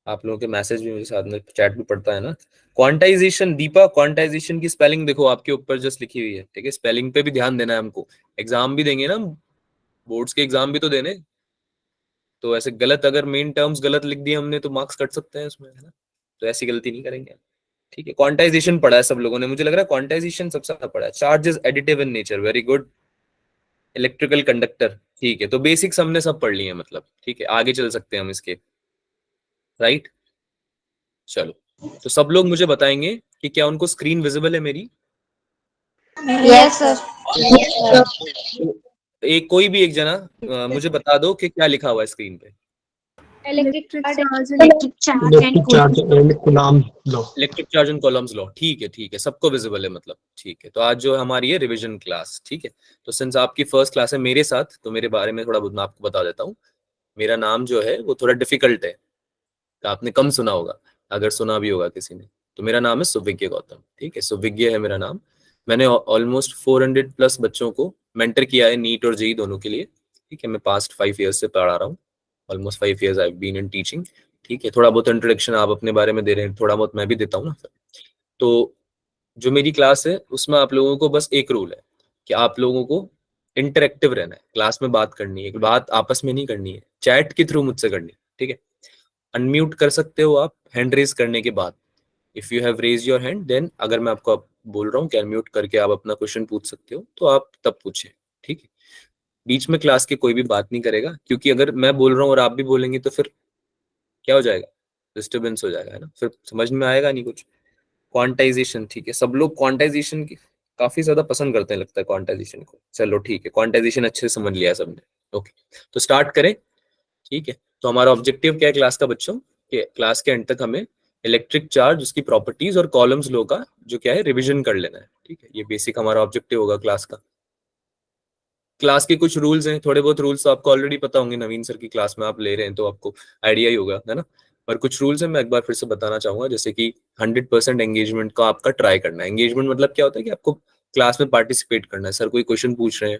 आप लोगों के मैसेज भी मेरे साथ में चैट भी पढ़ता है ना। क्वांटाइजेशन, दीपा क्वांटाइजेशन की स्पेलिंग देखो आपके ऊपर जस्ट लिखी हुई है, ठीक है। स्पेलिंग पे भी ध्यान देना है हमको, एग्जाम भी देंगे ना, बोर्ड्स के एग्जाम भी तो देने। तो ऐसे गलत अगर मेन टर्म्स गलत लिख दिए हमने तो मार्क्स कट सकते हैं उसमें, है ना। तो ऐसी गलती नहीं करेंगे, ठीक है। क्वांटाइजेशन पढ़ा है सब लोगों ने, मुझे लग रहा है क्वांटाइजेशन सबसे ज्यादा पढ़ा है। Charge is additive in nature, very good. Electrical conductor, ठीक है। तो बेसिक्स हमने सब पढ़ लिए हैं मतलब, ठीक है। आगे चल सकते हैं हम इसके, राइट। चलो, तो सब लोग मुझे बताएंगे कि क्या उनको स्क्रीन विजिबल है मेरी। Yes sir. तो एक कोई भी एक जना मुझे बता दो कि क्या लिखा हुआ है स्क्रीन पे। Electric charge and Coulomb law. Electric charge and columns law, ठीक है ठीक है, सबको विजिबल है मतलब, ठीक है। तो आज जो हमारी है रिवीजन क्लास, ठीक है। तो सिंस आपकी फर्स्ट क्लास है मेरे साथ, तो मेरे बारे में थोड़ा बहुत मैं आपको बता देता हूँ। मेरा नाम जो है वो थोड़ा डिफिकल्ट है, तो आपने कम सुना होगा, अगर सुना भी होगा किसी ने। तो मेरा नाम है सुविज्ञ गौतम, ठीक है। सुविज्ञ है मेरा नाम। मैंने ऑलमोस्ट 400 प्लस बच्चों को मेंटर किया है, नीट और जेई दोनों के लिए, ठीक है। मैं पास्ट 5 ईयर्स से पढ़ा रहा हूँ, almost 5 years I been in teaching, ठीक है। थोड़ा बहुत इंट्रोडक्शन आप अपने बारे में दे रहे हैं, थोड़ा बहुत मैं भी देता हूँ ना। तो जो मेरी क्लास है उसमें आप लोगों को बस एक रूल है कि आप लोगों को इंटरेक्टिव रहना है, क्लास में बात करनी है, बात आपस में नहीं करनी है, चैट के थ्रू मुझसे करनी है, ठीक है। अनम्यूट कर सकते हो आप हैंड रेज करने के बाद। If you have raise your hand then, अगर मैं आपको बोल रहा हूँ कि अनम्यूट करके आप अपना क्वेश्चन पूछ सकते हो, तो आप तब पूछे, ठीक है। बीच में क्लास के कोई भी बात नहीं करेगा, क्योंकि अगर मैं बोल रहा हूँ और आप भी बोलेंगे तो फिर क्या हो जाएगा, डिस्टर्बेंस हो जाएगा, है ना, फिर समझ में आएगा नहीं कुछ। क्वांटाइजेशन, ठीक है। सब लोग क्वांटाइजेशन की काफी ज्यादा पसंद करते हैं लगता है क्वांटाइजेशन को। चलो ठीक है, क्वांटाइजेशन अच्छे से समझ लिया सबने, ओके। तो स्टार्ट करें, ठीक है। तो हमारा ऑब्जेक्टिव क्या है क्लास का बच्चों, कि क्लास के एंड तक हमें इलेक्ट्रिक चार्ज, उसकी प्रॉपर्टीज और कॉलम्स लो का जो क्या है रिवीजन कर लेना है, ठीक है। ये बेसिक हमारा ऑब्जेक्टिव होगा क्लास का। क्लास के कुछ रूल्स हैं, थोड़े बहुत रूल्स तो आपको ऑलरेडी पता होंगे, नवीन सर की क्लास में आप ले रहे हैं तो आपको आइडिया ही होगा, है ना। पर कुछ रूल्स हैं मैं एक बार फिर से बताना चाहूंगा, जैसे कि 100% एंगेजमेंट का आपका ट्राई करना है। एंगेजमेंट मतलब क्या होता है कि आपको क्लास में पार्टिसिपेट करना है। सर कोई क्वेश्चन पूछ रहे हैं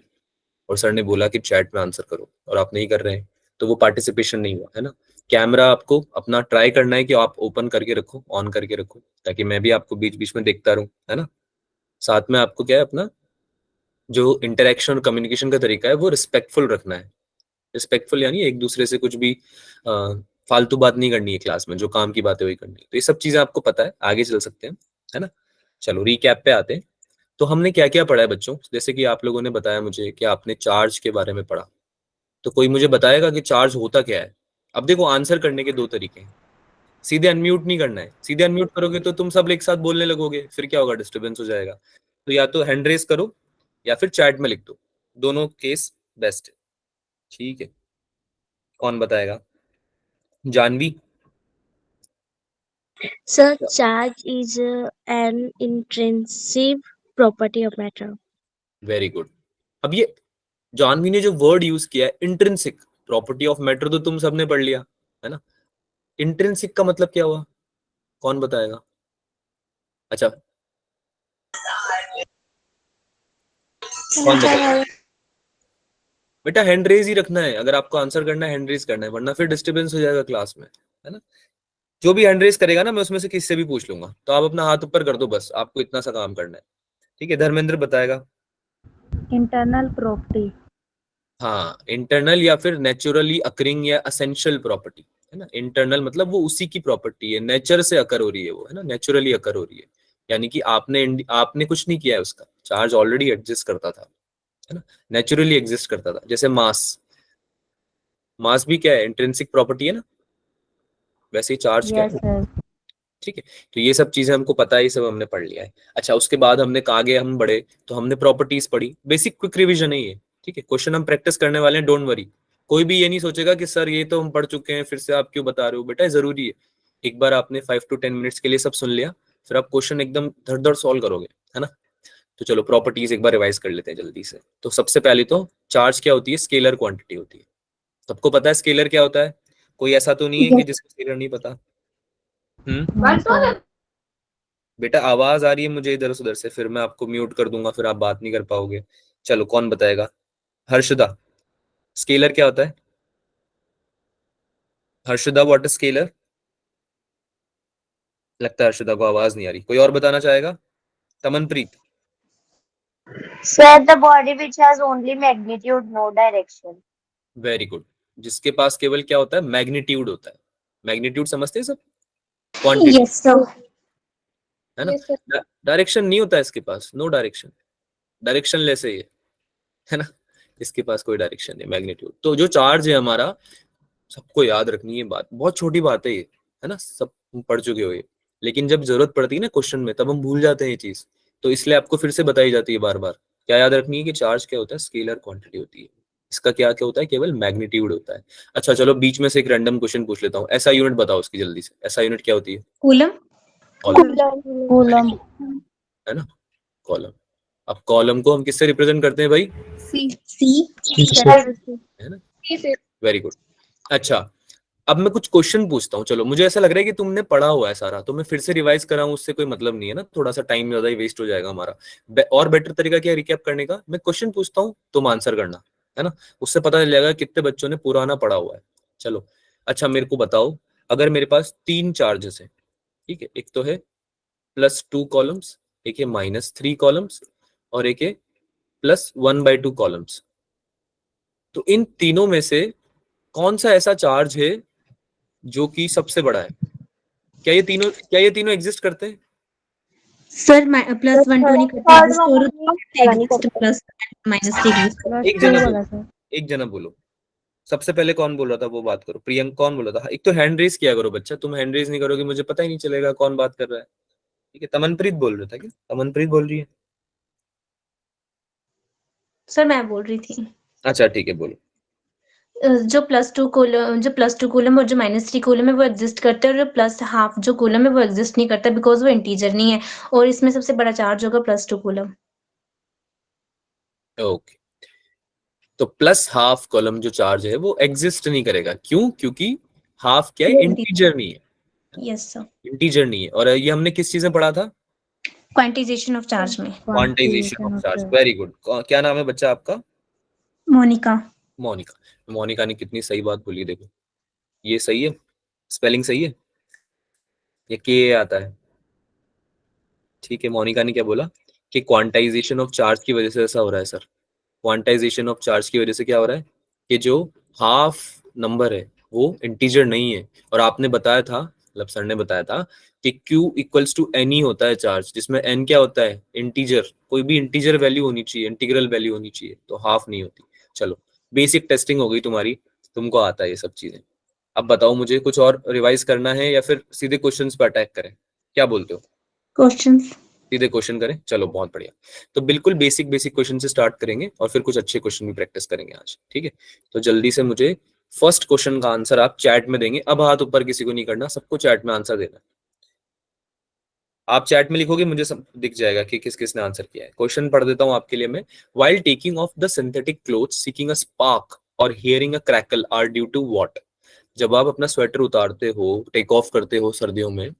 और सर ने बोला कि चैट में आंसर करो और आप नहीं कर रहे हैं, तो वो पार्टिसिपेशन नहीं हुआ, है ना। कैमरा आपको अपना ट्राई करना है कि आप ओपन करके रखो, ऑन करके रखो, ताकि मैं भी आपको बीच बीच में देखता रहूं, है ना। साथ में आपको क्या है, अपना जो इंटरेक्शन और कम्युनिकेशन का तरीका है वो रिस्पेक्टफुल रखना है। रिस्पेक्टफुल यानी एक दूसरे से कुछ भी फालतू बात नहीं करनी है क्लास में, जो काम की बातें वही करनी है। तो ये सब चीजें आपको पता है, आगे चल सकते हैं, है ना। चलो रिकैप पे आते हैं। तो हमने क्या क्या पढ़ा है बच्चों, जैसे कि आप लोगों ने बताया मुझे कि आपने चार्ज के बारे में पढ़ा। तो कोई मुझे बताएगा कि चार्ज होता क्या है। अब देखो, आंसर करने के दो तरीके हैं। सीधे अनम्यूट नहीं करना है, सीधे अनम्यूट करोगे तो तुम सब एक साथ बोलने लगोगे, फिर क्या होगा, डिस्टर्बेंस हो जाएगा। तो या तो हैंड रेस करो या फिर चैट में लिख दो, दोनों केस बेस्ट है, ठीक है। कौन बताएगा, Janvi. Sir, charge is an intrinsic property of matter. Very good. अब ये जानवी ने जो वर्ड यूज किया है इंट्रिंसिक प्रॉपर्टी ऑफ मैटर, तो तुम सबने पढ़ लिया, है ना। इंट्रिंसिक का मतलब क्या हुआ, कौन बताएगा। अच्छा, कौन बताएगा। बेटा हैंड रेज ही रखना है, अगर आपको आंसर करना है हैंड रेज करना है, वरना फिर डिस्टर्बेंस हो जाएगा क्लास में, है ना। जो भी हैंड रेज करेगा ना, मैं उसमें से किससे भी पूछ लूंगा, तो आप अपना हाथ ऊपर कर दो, बस आपको इतना सा काम करना है, ठीक है। धर्मेंद्र बताएगा। Internal property. हाँ, इंटरनल या फिर नेचुरली अकरिंग या असेंशियल प्रॉपर्टी, है ना। इंटरनल मतलब वो उसी की प्रॉपर्टी है, नेचर से अकर हो रही है वो, है ना, नेचुरली अकर हो रही है। यानी कि आपने कुछ नहीं किया है, उसका चार्ज ऑलरेडी एग्जिस्ट करता था, है ना, नेचुरली एग्जिस्ट करता था। जैसे मास, मास भी क्या है, इंट्रिंसिक प्रॉपर्टी है ना, वैसे ही चार्ज क्या यस है, सर। ठीक है। तो ये सब चीजें हमको पता है, ये सब हमने पढ़ लिया है। अच्छा, उसके बाद हमने आगे हम बढ़े तो हमने प्रॉपर्टीज पढ़ी, बेसिक क्विक रिवीजन है ये, ठीक है। क्वेश्चन हम प्रैक्टिस करने वाले हैं, डोंट वरी। कोई भी ये नहीं सोचेगा कि सर ये तो हम पढ़ चुके हैं, फिर से आप क्यों बता रहे हो। बेटा जरूरी है, एक बार आपने 5 to 10 मिनट्स के लिए सब सुन लिया, फिर आप क्वेश्चन एकदम धड़ धड़ सॉल्व करोगे, है ना। तो चलो प्रॉपर्टीज एक बार रिवाइज कर लेते हैं जल्दी से। तो सबसे पहले तो चार्ज क्या होती है, स्केलर क्वांटिटी होती है। सबको पता है स्केलर क्या होता है, कोई ऐसा तो नहीं है कि जिसको स्केलर नहीं पता। हाँ सर। बेटा आवाज आ रही है मुझे इधर उधर से, फिर मैं आपको म्यूट कर दूंगा, फिर आप बात नहीं कर पाओगे। चलो कौन बताएगा, हर्षदा। स्केलर क्या होता है, हर्षदा व्हाट इज स्केलर? लगता है हर्षदा को आवाज नहीं आ रही, कोई और बताना चाहेगा? तमनप्रीत? Sir, the body which has only magnitude, no direction. Very good, जिसके पास केवल क्या होता है, मैग्नीट्यूड होता है। मैग्नीट्यूड समझते हैं सब, क्वांटिटी, Yes, sir. है ना। डायरेक्शन नहीं होता है इसके पास, नो डायरेक्शन, डायरेक्शन लेस है ना, इसके पास कोई डायरेक्शन नहीं, मैग्नीट्यूड। तो जो चार्ज है हमारा, सबको याद रखनी है बात, बहुत छोटी बात है ये, है ना, सब पढ़ चुके हो ये, लेकिन जब जरूरत पड़ती है ना क्वेश्चन में, तब हम भूल जाते हैं ये चीज, तो इसलिए आपको फिर से बताई जाती है बार बार। क्या याद रखनी है कि चार्ज क्या होता है, स्केलर क्वांटिटी होती है, इसका क्या क्या होता है, केवल मैग्नीट्यूड होता है। अच्छा चलो बीच में से एक रैंडम क्वेश्चन पूछ लेता हूँ, ऐसा यूनिट बताओ उसकी जल्दी से, ऐसा यूनिट क्या होती है? कूलम। कूलम। है ना, कॉलम। अब कॉलम को हम किससे रिप्रेजेंट करते हैं भाई? सी। है ना, वेरी गुड। अच्छा अब मैं कुछ क्वेश्चन पूछता हूँ, चलो मुझे ऐसा लग रहा है कि तुमने पढ़ा हुआ है सारा, तो मैं फिर से रिवाइज कराऊं उससे कोई मतलब नहीं है ना, थोड़ा सा टाइम ज्यादा ही वेस्ट हो जाएगा हमारा। और बेटर तरीका क्या है रिकैप करने का, मैं क्वेश्चन पूछता हूँ तुम आंसर करना, है ना, उससे पता चल जाएगा कितने बच्चों ने पुराना पढ़ा हुआ है। चलो अच्छा मेरे को बताओ, अगर मेरे पास 3 चार्जेस है, ठीक है, एक तो है +2 कॉलम्स, एक है -3 कॉलम्स, और एक है +1/2 कॉलम्स, तो इन तीनों में से कौन सा ऐसा चार्ज है जो कि सबसे बड़ा है? क्या ये तीनों एग्जिस्ट करते हैं? सर +1 2 नहीं करते, एग्जिस्ट और एग्जिस्ट प्लस -3 एग्जिस्ट। एक जना बोलो, एक जना बोलो, सबसे पहले कौन बोल रहा था वो बात करो, प्रियंक कौन बोल रहा था? एक तो हैंड रेज किया करो बच्चा, तुम हैंड रेज नहीं करोगे मुझे पता ही नहीं चलेगा कौन बात कर रहा है। ठीक है, तमनप्रीत बोल रहा था क्या? तमनप्रीत बोल रही है? सर मैं बोल रही थी। अच्छा ठीक है बोलो। जो +2 कॉलम और जो -3 कॉलम है वो एग्जिस्ट करते हैं, और जो +½ जो कॉलम है वो एग्जिस्ट नहीं करता, बिकॉज वो इंटीजर नहीं है, और इसमें सबसे बड़ा चार्ज होगा +2 कॉलम। ओके, तो +½ कॉलम जो चार्ज है वो एग्जिस्ट नहीं करेगा, क्यों? क्योंकि हाफ क्या है, इंटीजर नहीं है, यस सर। इंटीजर नहीं है। और ये हमने किस चीज में पढ़ा था? क्वांटाइजेशन ऑफ चार्ज में। Quantization of charge, very good. क्या नाम है बच्चा आपका? मोनिका। मोनिका। मोनिका ने कितनी सही बात बोली, देखो ये सही है, स्पेलिंग सही है, ये के आता है, ठीक है। मोनिका ने क्या बोला कि क्वांटाइजेशन ऑफ चार्ज की वजह से ऐसा हो रहा है सर, क्वांटाइजेशन ऑफ चार्ज की वजह से क्या हो रहा है कि जो हाफ नंबर है वो इंटीजर नहीं है। और आपने बताया था, मतलब सर ने बताया था कि Q इक्वल्स टू एन ही होता है चार्ज, जिसमें n क्या होता है, इंटीजर, कोई भी इंटीजर वैल्यू होनी चाहिए, इंटीग्रल वैल्यू होनी चाहिए, तो हाफ नहीं होती। चलो बेसिक टेस्टिंग हो गई तुम्हारी, तुमको आता है ये सब चीजें। अब बताओ मुझे कुछ और रिवाइज करना है या फिर सीधे क्वेश्चंस पे अटैक करें, क्या बोलते हो? क्वेश्चंस। सीधे क्वेश्चन करें, चलो बहुत बढ़िया। तो बिल्कुल बेसिक बेसिक क्वेश्चन से स्टार्ट करेंगे और फिर कुछ अच्छे क्वेश्चन भी प्रैक्टिस करेंगे आज, ठीक है। तो जल्दी से मुझे फर्स्ट क्वेश्चन का आंसर आप चैट में देंगे, अब हाथ ऊपर किसी को नहीं करना, सबको चैट में आंसर देना। आप चैट में लिखोगे मुझे सब दिख जाएगा कि किस किसने आंसर किया है। क्वेश्चन पढ़ देता हूं आपके लिए मैं। While taking off the synthetic clothes seeking a spark और hearing a crackle are due to what? जब आप अपना स्वेटर उतारते हो, टेक ऑफ करते हो सर्दियों में,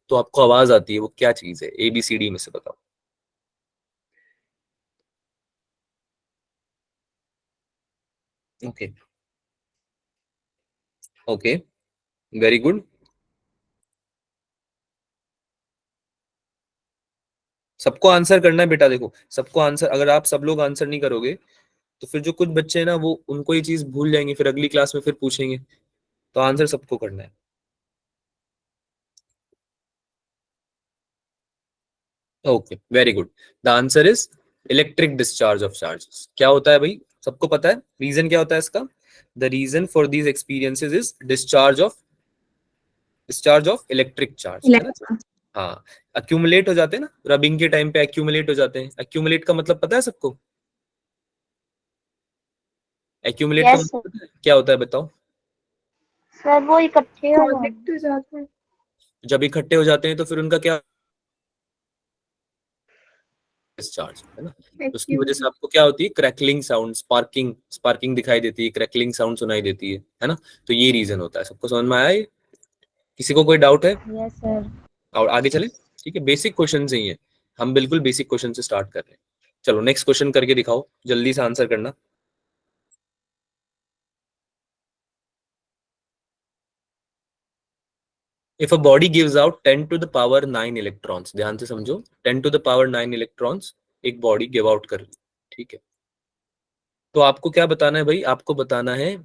तो आपको आवाज आती है, वो क्या चीज है? ABCD में से बताओ। Okay okay, very good. सबको आंसर करना है बेटा, देखो सबको आंसर, अगर आप सब लोग आंसर नहीं करोगे तो फिर जो कुछ बच्चे हैं ना वो उनको ये चीज भूल जाएंगे, फिर अगली क्लास में फिर पूछेंगे, तो आंसर सबको करना है। Okay very good, the answer is electric discharge of charges. क्या होता है भाई, सबको पता है रीजन क्या होता है इसका? The reason for these experiences is discharge of electric charge, है ना। हाँ, अक्यूमुलेट हो जाते हैं ना, रबिंग के टाइम पे अक्यूमुलेट हो जाते हैं। अक्यूमुलेट का मतलब पता है सबको? एक्यूमुलेट का Yes, sir. मतलब पता है? क्या होता है बताओ? सर वो इकट्ठे हो जाते हैं। जब इकट्ठे हो जाते हैं तो फिर उनका क्या, डिस्चार्ज, है ना। तो उसकी वजह से आपको क्या होती है, क्रैकलिंग साउंड, स्पार्किंग स्पार्किंग दिखाई देती है, क्रैकलिंग साउंड सुनाई देती है ना। तो ये रीजन होता है। सबको समझ में आया ये? किसी को कोई डाउट है? Yes sir. और आगे चले, ठीक है, बेसिक क्वेश्चन ही है, हम बिल्कुल बेसिक क्वेश्चन से स्टार्ट कर रहे हैं। चलो नेक्स्ट क्वेश्चन करके दिखाओ, जल्दी से आंसर करना। If a body gives out 10 to the power 9 electrons, ध्यान से समझो, 10 टू द पावर 9 इलेक्ट्रॉन्स एक बॉडी गिव आउट कर रही है, ठीक है। तो आपको क्या बताना है भाई, आपको बताना है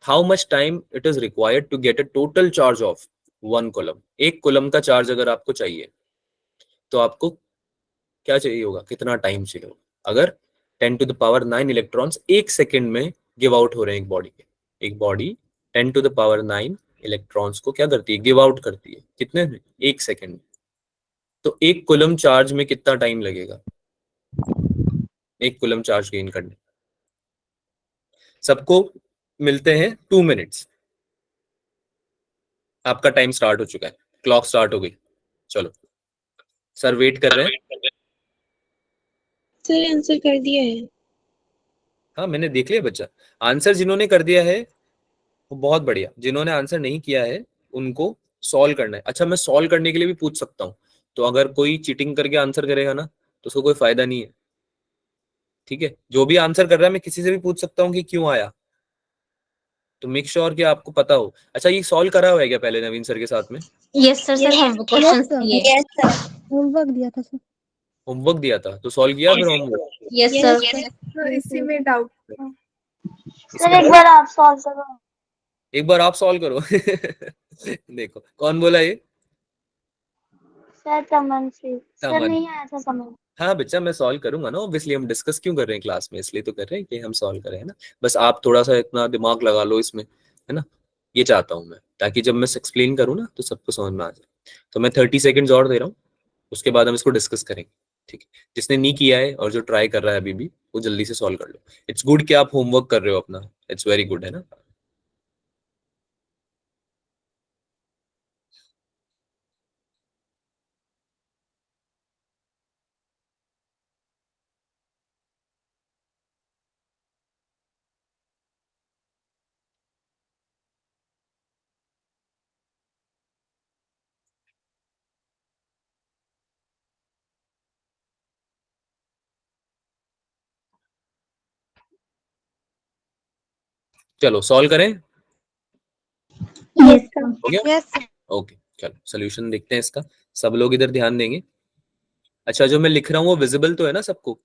how much time it is required to get a total charge of 1 coulomb. 1 coulomb का चार्ज अगर आपको चाहिए तो आपको क्या चाहिए होगा, कितना टाइम चाहिए होगा, अगर 10 टू द पावर 9 इलेक्ट्रॉन्स एक सेकेंड में गिव आउट हो रहे हैं एक बॉडी के। एक body 10 to the power 9 electrons को क्या करती है, गिव आउट करती है, कितने में, एक सेकेंड में। तो 1 कूलम चार्ज में कितना टाइम लगेगा, 1 कूलम चार्ज गेन करने। सबको मिलते हैं 2 मिनट्स। आपका टाइम स्टार्ट हो चुका है, क्लॉक स्टार्ट हो गई, चलो सर वेट कर रहे हैं। सर आंसर कर दिया है। हाँ मैंने देख लिया बच्चा, आंसर जिन्होंने कर दिया है वो बहुत बढ़िया, जिन्होंने आंसर नहीं किया है उनको सॉल्व करना है। अच्छा मैं सॉल्व करने के लिए भी पूछ सकता हूँ, तो अगर कोई चीटिंग करके आंसर करेगा ना तो उसको कोई फायदा नहीं है, ठीक है। जो भी आंसर कर रहा है मैं किसी से भी पूछ सकता हूँ कि क्यों आया, तो मेक श्योर कि आपको पता हो। अच्छा ये सॉल्व करा हुआ है क्या पहले नवीन सर के साथ में? यस सर, सर हम क्वेश्चंस दिए। Yes sir. होमवर्क दिया था सर। होमवर्क दिया था तो सॉल्व किया फिर होमवर्क? Yes sir. सर इसी में डाउट था। सर एक बार आप सॉल्व करो। एक बार आप सॉल्व करो देखो कौन बोला ये, सर तमन से सर तमन। नहीं आया था समझ। हाँ बच्चा मैं सॉल्व करूंगा ना, ऑब्वियसली हम डिस्कस क्यों कर रहे हैं क्लास में, इसलिए तो कर रहे हैं कि हम सॉल्व करें, है ना। बस आप थोड़ा सा इतना दिमाग लगा लो इसमें, है ना, ये चाहता हूँ मैं, ताकि जब मैं एक्सप्लेन करूँ ना तो सबको समझ में आ जाए। तो मैं 30 सेकेंड्स और दे रहा हूँ, उसके बाद हम इसको डिस्कस करेंगे, ठीक है। जिसने नहीं किया है और जो ट्राई कर रहा है अभी भी, वो जल्दी से सॉल्व कर लो। इट्स गुड कि आप होमवर्क कर रहे हो अपना, इट्स वेरी गुड, है ना। चलो सॉल्व करें, यस सर। हो गया? Yes sir. ओके चलो सोल्यूशन देखते हैं इसका, सब लोग इधर ध्यान देंगे। अच्छा जो मैं लिख रहा हूँ वो विजिबल तो है ना सबको,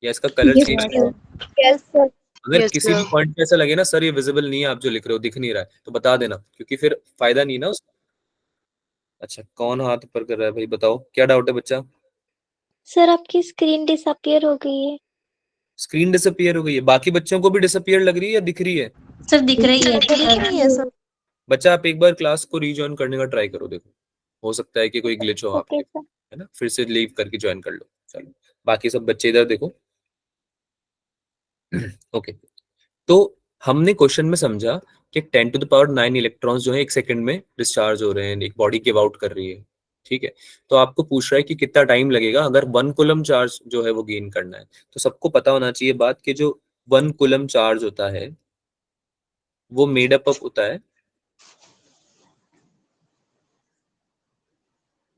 या इसका colour yes change? Sir. Yes sir. अगर किसी भी पॉइंट पे ऐसा लगे ना सर ये विजिबल नहीं है, आप जो लिख रहे हो दिख नहीं रहा है, तो बता देना, क्योंकि फिर फायदा नहीं ना उसका। अच्छा कौन हाथ ऊपर कर रहा है भाई, बताओ क्या डाउट है बच्चा? सर आपकी स्क्रीन डिसअपियर हो गई है। स्क्रीन डिसअपियर हो गई है, बाकी बच्चों को भी डिसअपियर लग रही है या दिख रही है? सर दिख रही है। है सर। बच्चा आप एक बार क्लास को रीजॉइन करने का ट्राई करो, देखो हो सकता है कि कोई ग्लिच हो आपके, ओके सर। है ना, फिर से लीव करके ज्वाइन कर लो। चलो बाकी सब बच्चे इधर देखो ओके। तो हमने क्वेश्चन में समझा कि 10 टू द पावर 9 इलेक्ट्रॉन्स जो है एक सेकंड में डिस्चार्ज हो रहे हैं, एक बॉडी गिव आउट कर रही है, ठीक है। तो आपको पूछ रहा है कि कितना टाइम लगेगा अगर 1 कूलम चार्ज जो है वो गेन करना है। तो सबको पता होना चाहिए बात कि जो 1 कूलम चार्ज होता है वो मेड अप होता है,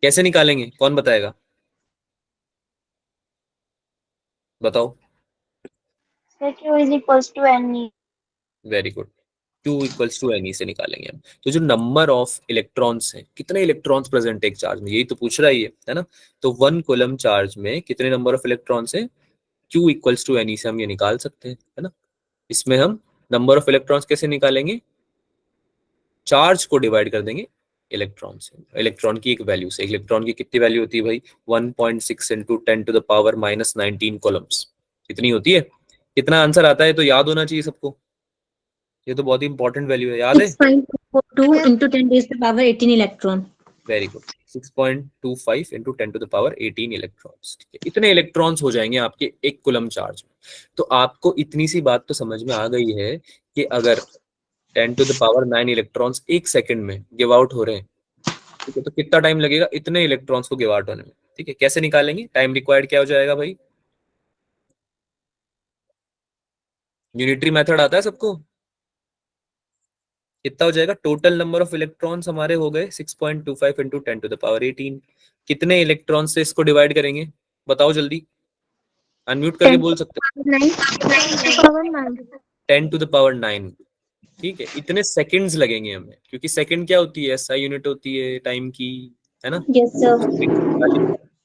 कैसे निकालेंगे, कौन बताएगा, बताओ। Sir Q is equals to n. Very good, Q equals to n से निकालेंगे हम। तो जो नंबर ऑफ इलेक्ट्रॉन्स हैं, कितने इलेक्ट्रॉन्स प्रेजेंट है एक चार्ज में, यही तो पूछ रहा है ना। तो 1 कूलम चार्ज में कितने नंबर ऑफ इलेक्ट्रॉन्स हैं, Q इक्वल्स टू एन से हम ये निकाल सकते हैं, है ना। इसमें हम नंबर ऑफ इलेक्ट्रॉन्स कैसे निकालेंगे, चार्ज को डिवाइड कर देंगे इलेक्ट्रॉन से, इलेक्ट्रॉन की एक वैल्यू से। इलेक्ट्रॉन की कितनी वैल्यू होती है भाई, 1.6 into 10 to the power -19 coulombs, इतनी होती है। कितना आंसर आता है तो याद होना चाहिए सबको, ये तो बहुत ही इंपॉर्टेंट वैल्यू है, याद है? 6.42 into 10 raised to the power 18 electron. Very good, 6.25 into 10 to the power 18 electrons, ठीक है। इतने इलेक्ट्रॉन्स हो जाएंगे आपके एक कूलम चार्ज में। तो आपको इतनी सी बात तो समझ में आ गई है कि अगर 10 टू द पावर 9 इलेक्ट्रॉन्स एक सेकंड में गिव आउट हो रहे हैं, ठीक है, तो कितना टाइम लगेगा इतने इलेक्ट्रॉन्स को गिव आउट होने में, ठीक है। कैसे निकालेंगे, टाइम रिक्वायर्ड क्या हो जाएगा भाई, यूनिटरी मेथड आता है सबको, कितना हो जाएगा, टोटल नंबर ऑफ इलेक्ट्रॉन्स हमारे हो गए 6.25 इंटू 10 टू द पावर 18। कितने इलेक्ट्रॉन से इसको डिवाइड करेंगे, बताओ जल्दी, अनम्यूट करके बोल सकते हो। 10 टू द पावर 9 ठीक है, इतने सेकंड्स लगेंगे हमें, क्योंकि सेकंड क्या होती है, एसआई यूनिट होती है टाइम की, है ना। Yes sir.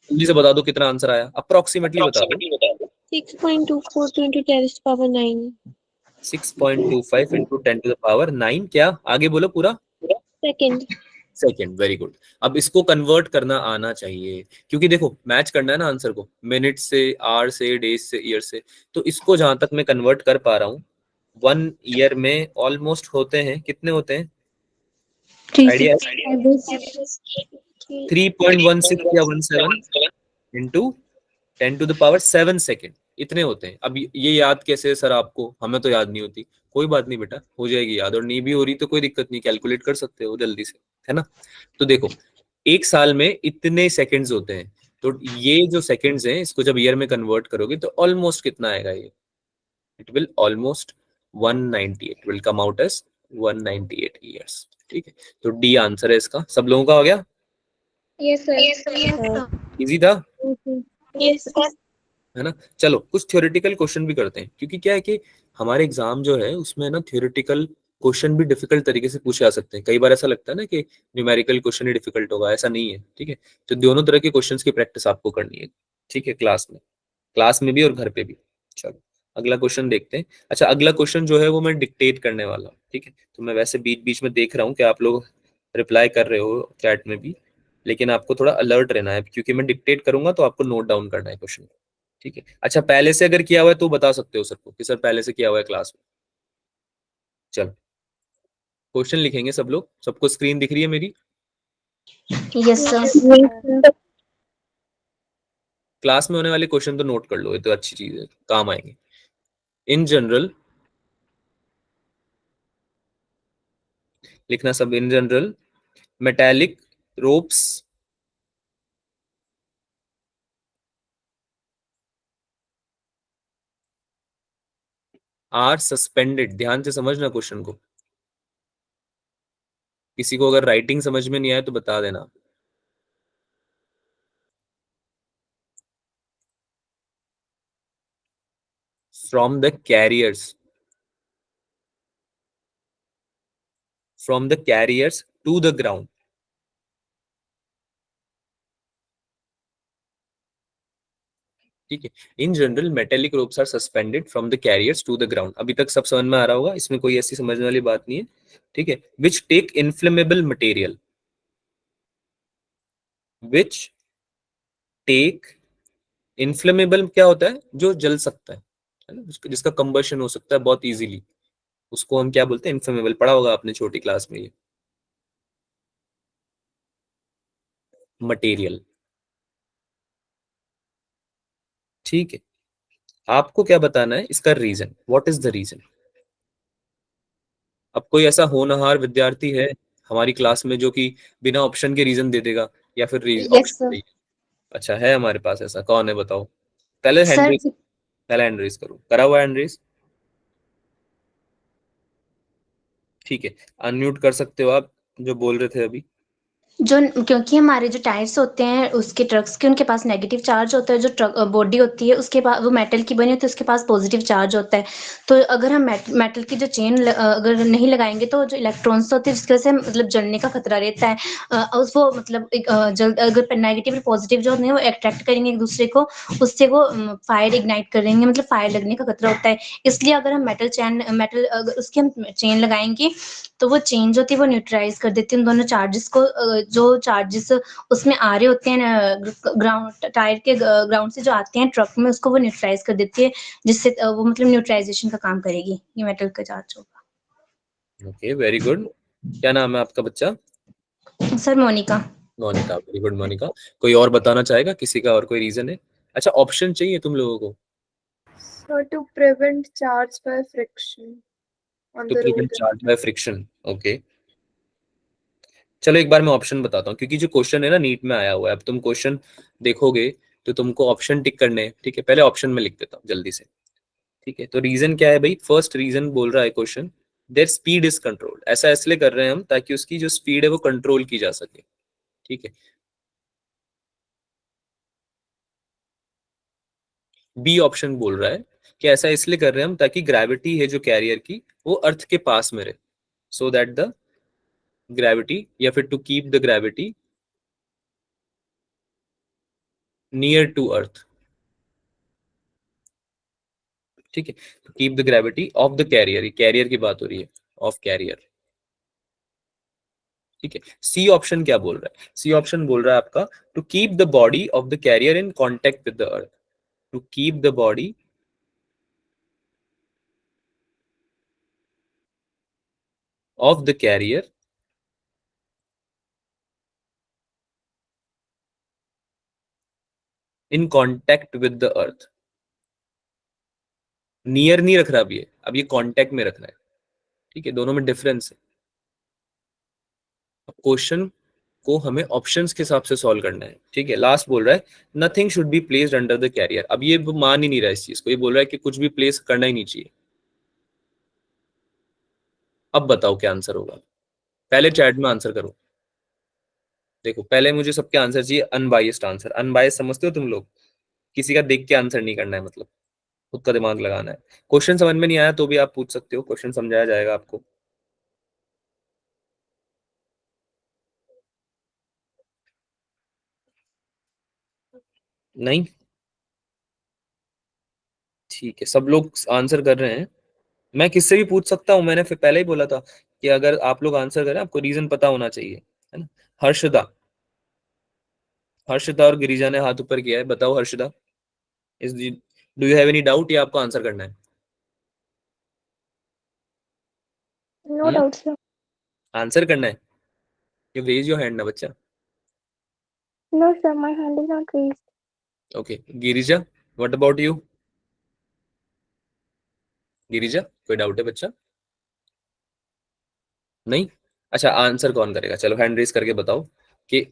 जल्दी से बता दो कितना आंसर आया, अप्रोक्सीमेटली बता दो। 6.24 into 10 to the power 9 6.25 into 10⁹ क्या आगे बोलो पूरा, second. सेकेंड। Very good. अब इसको कन्वर्ट करना आना चाहिए, क्योंकि देखो मैच करना है ना आंसर को, मिनट से, आवर से, डेज से, ईयर से। तो इसको जहां तक मैं कन्वर्ट कर पा रहा हूँ, 1 ईयर में ऑलमोस्ट होते हैं, कितने होते हैं, आइडिया? 3.16 या 17 इंटू 10⁻7 सेकेंड, इतने होते हैं। अब ये याद कैसे है सर आपको, हमें तो याद नहीं होती। कोई बात नहीं बेटा, हो जाएगी याद, और नहीं भी हो रही तो कोई दिक्कत नहीं, कैलकुलेट कर सकते हो जल्दी से, है ना। तो देखो, एक साल में इतने सेकंड्स होते हैं, तो ये जो सेकंड्स हैं इसको जब ईयर में कन्वर्ट करोगे तो ऑलमोस्ट कितना आएगा ये, it will almost 198, will come out as 198 years. ठीक है, तो डी आंसर है इसका। सब लोगों का हो गया, Yes, sir. इजी था, Yes. है ना। चलो कुछ थ्योरेटिकल क्वेश्चन भी करते हैं, क्योंकि क्या है कि हमारे एग्जाम जो है उसमें ना थ्योरेटिकल क्वेश्चन भी डिफिकल्ट तरीके से पूछे जा सकते हैं। कई बार ऐसा लगता है ना कि न्यूमेरिकल क्वेश्चन ही डिफिकल्ट होगा, ऐसा नहीं है। ठीक है, तो दोनों तरह के क्वेश्चंस की प्रैक्टिस आपको करनी है, ठीक है, क्लास में भी और घर पे भी। चलो अगला क्वेश्चन देखते हैं। अच्छा, अगला क्वेश्चन जो है वो मैं डिक्टेट करने वाला हूँ, ठीक है। तो मैं वैसे बीच बीच में देख रहा हूँ कि आप लोग रिप्लाई कर रहे हो चैट में भी, लेकिन आपको थोड़ा अलर्ट रहना है, क्योंकि मैं डिक्टेट करूंगा तो आपको नोट डाउन करना है क्वेश्चन, ठीक है। अच्छा, पहले से अगर किया हुआ है तो बता सकते हो सर को कि सर पहले से किया हुआ है क्लास में। चलो क्वेश्चन लिखेंगे सब लोग, सबको स्क्रीन दिख रही है मेरी? Yes sir. क्लास में होने वाले क्वेश्चन तो नोट कर लो, ये तो अच्छी चीज है, काम आएंगे। इन जनरल लिखना सब, in general metallic ropes are suspended. ध्यान से समझना क्वेश्चन को, किसी को अगर राइटिंग समझ में नहीं आए तो बता देना। From the carriers, from the carriers to the ground. ठीक है, in general metallic ropes are suspended from the carriers to the ground. अभी तक सब समझ में आ रहा होगा, इसमें कोई ऐसी समझने वाली बात नहीं है, ठीक है। Which take inflammable material, which take inflammable क्या होता है, जो जल सकता है ना, जिसका कंबशन हो सकता है बहुत इजीली, उसको हम क्या बोलते हैं, इन्फ्लेमेबल। पढ़ा होगा आपने छोटी क्लास में ये मटेरियल, ठीक है। आपको क्या बताना है, इसका reason, what is the reason. अब कोई ऐसा होनहार विद्यार्थी है हमारी क्लास में जो कि बिना ऑप्शन के रीजन दे देगा, या फिर यस ऑप्शन सर। चाहिए? अच्छा, है हमारे पास ऐसा, कौन है बताओ। पहले हैंड सर रेज, पहले हैंड रेज करो, करा हुआ हैंड रेज, ठीक है। अनम्यूट कर सकते हो आप, जो बोल रहे थे अभी। जो क्योंकि हमारे जो टायर्स होते हैं उसके ट्रक्स के, उनके पास नेगेटिव चार्ज होता है, जो ट्रक बॉडी होती है उसके पास वो मेटल की बनी होती है, उसके पास पॉजिटिव चार्ज होता है। तो अगर हम मेटल की जो चेन अगर नहीं लगाएंगे तो जो इलेक्ट्रॉन्स होते हैं जिसकी वजह से मतलब जलने का खतरा रहता है। उस वो मतलब एक जल अगर नेगेटिव और पॉजिटिव जो होते हैं वो अट्रैक्ट करेंगे एक दूसरे को, उससे वो फायर इग्नाइट करेंगे, मतलब फायर लगने का खतरा होता है। इसलिए अगर हम मेटल अगर उसकी हम चेन लगाएंगे तो वो चेन जो होती है वो न्यूट्रलाइज कर देती है उन दोनों चार्जेस को। जो चार्जेस उसमें आ रहे होते हैं ग्राउंड टायर के ग्राउंड से जो आते हैं ट्रक में, उसको वो न्यूट्रलाइज कर देती है, जिससे वो मतलब न्यूट्रलाइजेशन का काम करेगी, ये मेटल का चार्ज होगा। Okay, very good. क्या नाम है आपका बच्चा? Sir Monika. Monika, very good Monika. कोई और बताना चाहेगा, किसी का और कोई रीजन है? अच्छा, ऑप्शन चाहिए तुम लोगों को? So to prevent charge by friction on to the prevent road. Charge by friction, okay. चलो एक बार मैं ऑप्शन बताता हूँ, क्योंकि जो क्वेश्चन है ना नीट में आया हुआ है, अब तुम क्वेश्चन देखोगे तो तुमको ऑप्शन टिक करने हैं, ठीक है। पहले ऑप्शन में लिख देता हूँ जल्दी से, ठीक है। तो रीजन क्या है भाई, फर्स्ट रीजन बोल रहा है question, there speed is controlled. ऐसा इसलिए कर रहे हैं हम ताकि उसकी जो स्पीड है वो कंट्रोल की जा सके, ठीक है। बी ऑप्शन बोल रहा है कि ऐसा इसलिए कर रहे हैं हम ताकि ग्रेविटी है जो कैरियर की वो अर्थ के पास में रहे, so that the gravity, या फिर to keep the gravity near to earth, ठीक है। to keep the gravity of the carrier, ये carrier की बात हो रही है, of carrier, ठीक है। सी ऑप्शन क्या बोल रहा है? सी ऑप्शन बोल रहा है आपका to keep the body of the carrier in contact with the earth, to keep the body of the carrier in contact with the earth। Near नहीं रख रहा अब ये कांटेक्ट में रखना है, ठीक है। दोनों में डिफरेंस है। अब क्वेश्चन को हमें ऑप्शंस के हिसाब से सॉल्व करना है, ठीक है। लास्ट बोल रहा है nothing should be placed under the carrier. अब ये मान ही नहीं रहा है इस चीज को, ये बोल रहा है कि कुछ भी प्लेस करना ही नहीं चाहिए। अब बताओ क्या आंसर होगा? पहले चैट में आंसर करो। देखो पहले मुझे सबके आंसर चाहिए अनबायस्ड आंसर। अनबायस्ड समझते हो तुम लोग? किसी का देख के आंसर नहीं करना है, मतलब खुद का दिमाग लगाना है। क्वेश्चन समझ में नहीं आया तो भी आप पूछ सकते हो, क्वेश्चन समझाया जाएगा आपको। नहीं, ठीक है, सब लोग आंसर कर रहे हैं। मैं किससे भी पूछ सकता हूँ, मैंने फिर पहले ही बोला था कि अगर आप लोग आंसर करें आपको रीजन पता होना चाहिए, है ना। हर्षदा, हर्षदा और गिरिजा ने हाथ ऊपर किया है। बताओ हर्षदा, इस do you have any doubt या आपको आंसर करना है? No doubt, sir. आंसर करना है? यू रेज योर हैंड ना बच्चा। No, sir, my hand is not raised. Okay Girija, what about you? Girija कोई डाउट है बच्चा? नहीं? अच्छा आंसर कौन करेगा? चलो हैंड रेज करके बताओ कि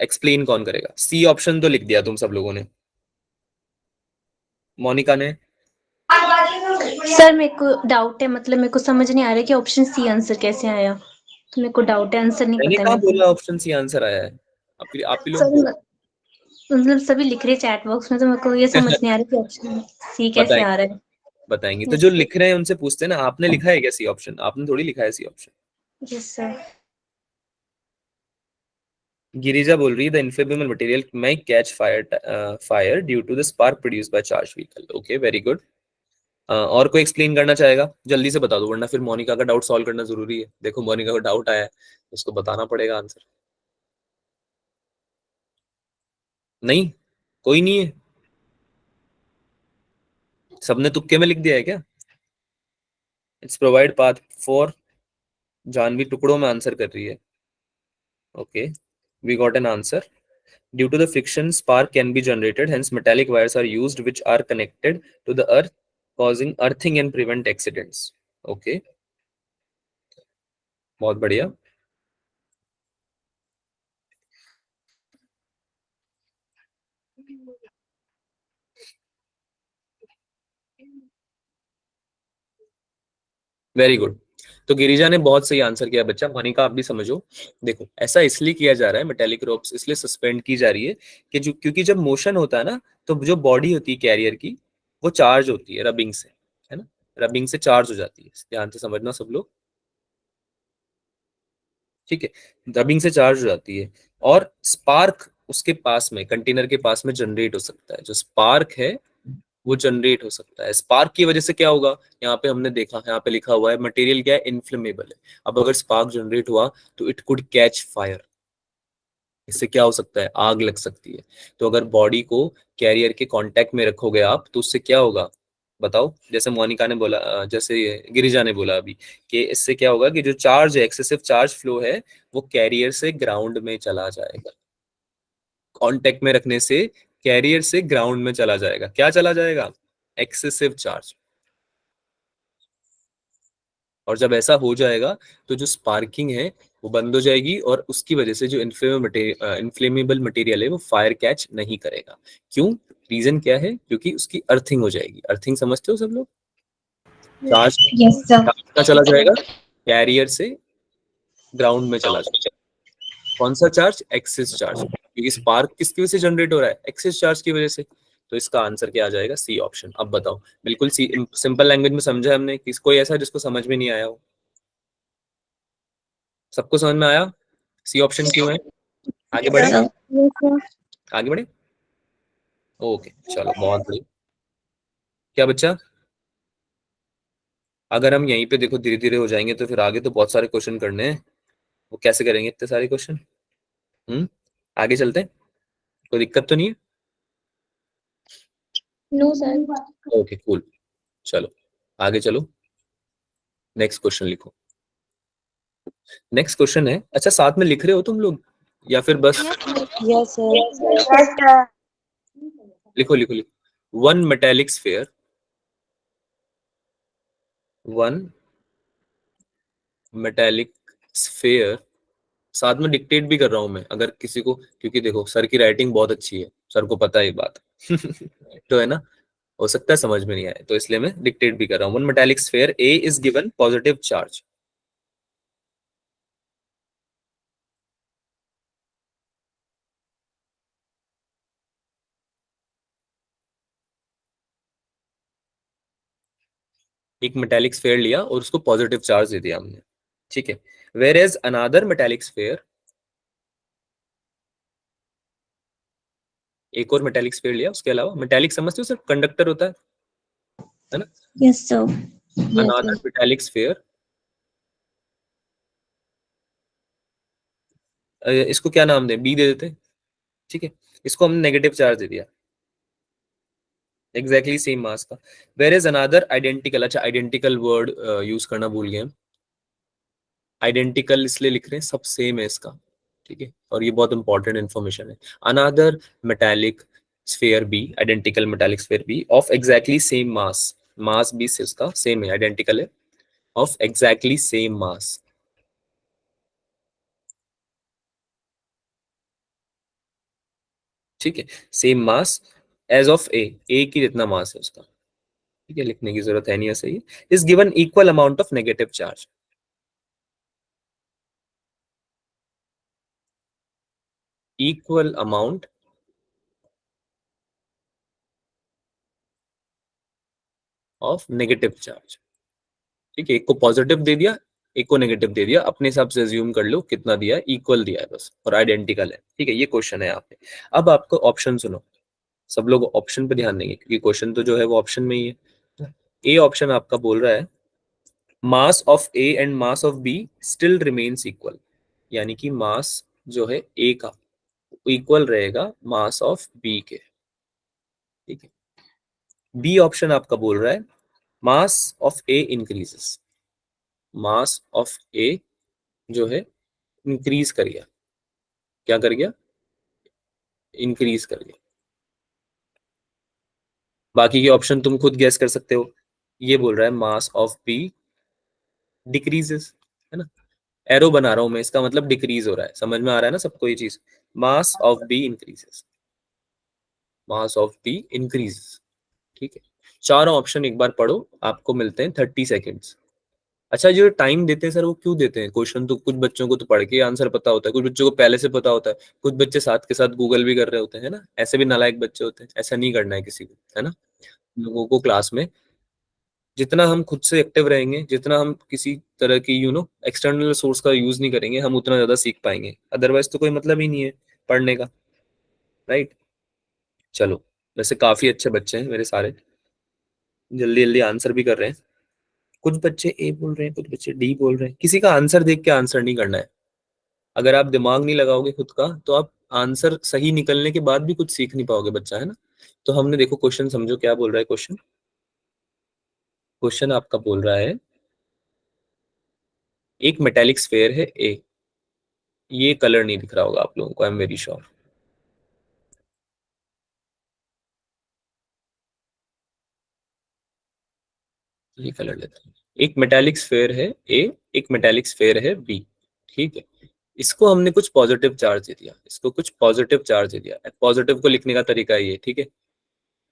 एक्सप्लेन कौन करेगा। सी ऑप्शन तो लिख दिया तुम सब लोगों ने। मोनिका ने? सर मेरे को डाउट है, मतलब मेरे को समझ नहीं आ रहा है कि ऑप्शन सी आंसर कैसे आया, तो मेरे को डाउट है, आंसर नहीं मैंने पता है कहा मेरे को। बोला ऑप्शन सी आंसर आया है? आप ही लोग सर मतलब सभी लिख रहे चैट बॉक्स में, तो मेरे को ये समझ नहीं आ रहा कि ऑप्शन सी कैसे आ रहा है। बताएंगे तो जो लिख रहे हैं उनसे पूछते हैं ना, आपने लिखा है क्या सी ऑप्शन? आपने थोड़ी लिखा है C option. Yes sir. Girija बोल रही है the inflammable material may catch fire due to the spark produced by charged vehicle। Okay very good. और कोई एक्सप्लेन करना चाहेगा? जल्दी से बता दो वरना फिर मोनिका का डाउट सॉल्व करना जरूरी है। देखो मोनिका को डाउट आया है, उसको बताना पड़ेगा आंसर। नहीं, कोई नहीं है? सबने तुक्के में लिख दिया है क्या? It's provide path for, Janvi टुकड़ों में आंसर कर रही है। Okay we got an answer. Due to the friction, spark can be generated. Hence, metallic wires are used, which are connected to the earth, causing earthing and prevent accidents. Okay, बहुत बढ़िया। Very good. तो गिरिजा ने बहुत सही answer किया बच्चा। मोनिका आप भी समझो। देखो ऐसा इसलिए किया जा रहा है, मेटेलिक रोप्स इसलिए सस्पेंड की जा रही है कि जो, क्योंकि जब मोशन होता है ना तो जो बॉडी होती है कैरियर की वो चार्ज होती है रबिंग से, है ना। रबिंग से चार्ज हो जाती है, ध्यान से समझना सब लोग, ठीक है। रबिंग से चार्ज हो जाती है और स्पार्क उसके पास में, कंटेनर के पास में जनरेट हो सकता है। जो स्पार्क है वो जनरेट हो सकता है। स्पार्क की वजह से क्या होगा? यहाँ पे हमने देखा, यहाँ पे लिखा हुआ है मटेरियल क्या है, इन्फ्लेमेबल है। अब अगर स्पार्क जनरेट हुआ तो इट कुड कैच फायर। इससे क्या हो सकता है? आग लग सकती है। तो अगर बॉडी को कैरियर के कांटेक्ट में रखोगे आप तो उससे क्या होगा बताओ? जैसे मोनिका ने बोला, जैसे गिरिजा ने बोला अभी, कि इससे क्या होगा कि जो चार्ज है, एक्सेसिव चार्ज फ्लो है, वो कैरियर से ग्राउंड में चला जाएगा। कांटेक्ट में रखने से कैरियर से ग्राउंड में चला जाएगा। क्या चला जाएगा? Excessive charge. और जब ऐसा हो जाएगा तो जो स्पार्किंग है वो बंद हो जाएगी और उसकी वजह से जो इन्फ्लेमेबल मटेरियल है वो फायर कैच नहीं करेगा। क्यों? रीजन क्या है? क्योंकि उसकी अर्थिंग हो जाएगी। अर्थिंग समझते हो सब लोग? Charge yes sir. का चला जाएगा कैरियर से ग्राउंड में चला जाएगा। कौन सा चार्ज? Excess charge. क्योंकि स्पार्क किसकी वजह से जनरेट हो रहा है? एक्सेस चार्ज की वजह से। तो इसका आंसर क्या आ जाएगा? C option. अब बताओ, बिल्कुल सी सिंपल लैंग्वेज में समझा हमने, कोई ऐसा जिसको समझ में नहीं आया हो? सबको समझ में आया? सी ऑप्शन क्यों है? आगे बढ़े? Yes, sir. आगे बढ़े? ओके, चलो बहुत बढ़िया। क्या बच्चा, अगर हम यहीं पे देखो धीरे धीरे हो जाएंगे तो फिर आगे तो बहुत सारे क्वेश्चन करने हैं, वो कैसे करेंगे इतने सारे क्वेश्चन? आगे चलते हैं, कोई दिक्कत तो नहीं है? No, sir. ओके कूल, चलो आगे चलो, नेक्स्ट क्वेश्चन लिखो। नेक्स्ट क्वेश्चन है, अच्छा साथ में लिख रहे हो तुम लोग या फिर बस? Yes, sir. लिखो लिखो लिखो। One metallic sphere, one metallic sphere, साथ में डिक्टेट भी कर रहा हूं मैं अगर किसी को, क्योंकि देखो सर की राइटिंग बहुत अच्छी है, सर को पता है ये बात तो है ना, हो सकता है समझ में नहीं आए, तो इसलिए मैं डिक्टेट भी कर रहा हूं। One metallic sphere A is given positive charge, एक मेटेलिक स्फीयर लिया और उसको पॉजिटिव चार्ज दे दिया हमने, ठीक है। Whereas another metallic sphere, एक और मेटेलिक स्फीयर लिया, उसके अलावा मेटेलिक समझते हो सर, कंडक्टर होता है ना? Yes, sir. Yes, another sir. Metallic sphere, इसको क्या नाम दे, बी दे देते, ठीक है। इसको हमने नेगेटिव चार्ज दे दिया, एग्जैक्टली सेम मास का। वेयर इज अनदर आइडेंटिकल, अच्छा आइडेंटिकल वर्ड यूज करना भूल गए हम, आइडेंटिकल इसलिए लिख रहे हैं सब सेम है इसका, ठीक है, और ये बहुत इंपॉर्टेंट इन्फॉर्मेशन है। Another metallic sphere B, identical metallic sphere B of exactly same mass, mass भी इसका सेम है, आइडेंटिकल है, ऑफ एग्जैक्टली सेम मास, ठीक है, सेम मास एज ऑफ ए की जितना मास है उसका, ठीक है, लिखने की जरूरत है नहीं ऐसे ही। Is given equal amount of negative charge, equal amount of negative charge, ठीक है, एक को पॉजिटिव दे दिया, एक को नेगेटिव दे दिया, अपने हिसाब से अज्यूम कर लो कितना दिया है, इक्वल दिया है बस, और आइडेंटिकल है, ठीक है, ये क्वेश्चन है यहाँ पे। अब आपको ऑप्शन सुनो, सब लोग ऑप्शन पे ध्यान देंगे क्योंकि क्वेश्चन तो जो है वो ऑप्शन में ही है। ए ऑप्शन आपका बोल रहा है mass of A and mass of be still remains equal, यानी कि मास जो है ए का इक्वल रहेगा मास ऑफ बी के, ठीक है। बी ऑप्शन आपका बोल रहा है mass of A increases, mass of A जो है इंक्रीज कर गया, क्या कर गया, इंक्रीज कर गया। बाकी के ऑप्शन तुम खुद गैस कर सकते हो, ये बोल रहा है मास ऑफ बी डिक्रीजेस, है ना, एरो बना रहा हूं मैं, इसका मतलब डिक्रीज हो रहा है, समझ में आ रहा है ना सबको ये चीज, mass of B increases, mass of B increases, ठीक है। चारों ऑप्शन एक बार पढ़ो, आपको मिलते हैं 30 सेकेंड्स। अच्छा जो टाइम देते हैं सर वो क्यों देते हैं? क्वेश्चन तो कुछ बच्चों को तो पढ़ के आंसर पता होता है, कुछ बच्चों को पहले से पता होता है, कुछ बच्चे साथ के साथ गूगल भी कर रहे होते हैं, है ना, ऐसे भी नालायक बच्चे होते हैं, ऐसा नहीं करना है किसी को, है ना। लोगों को क्लास में जितना हम खुद से एक्टिव रहेंगे, जितना हम किसी तरह की एक्सटर्नल सोर्स का यूज नहीं करेंगे, हम उतना ज्यादा सीख पाएंगे, अदरवाइज तो कोई मतलब ही नहीं है पढ़ने का, राइट। चलो, वैसे काफी अच्छे बच्चे हैं मेरे सारे, जल्दी जल्दी आंसर भी कर रहे हैं, कुछ बच्चे ए बोल रहे हैं, कुछ बच्चे डी बोल रहे हैं, किसी का आंसर देख के आंसर नहीं करना है, अगर आप दिमाग नहीं लगाओगे खुद का तो आप आंसर सही निकलने के बाद भी कुछ सीख नहीं पाओगे बच्चा, है ना। तो हमने देखो क्वेश्चन समझो क्या बोल रहा है क्वेश्चन, क्वेश्चन आपका बोल रहा है एक मेटेलिक स्फीयर है ए, ये कलर नहीं दिख रहा होगा आप लोगों को, आई एम वेरी श्योर, ये कलर लेते हैं, एक मेटेलिक स्फीयर है ए, एक मेटेलिक स्फीयर है बी, ठीक है। इसको हमने कुछ पॉजिटिव चार्ज दे दिया, इसको कुछ पॉजिटिव चार्ज दे दिया, पॉजिटिव को लिखने का तरीका ये, ठीक है,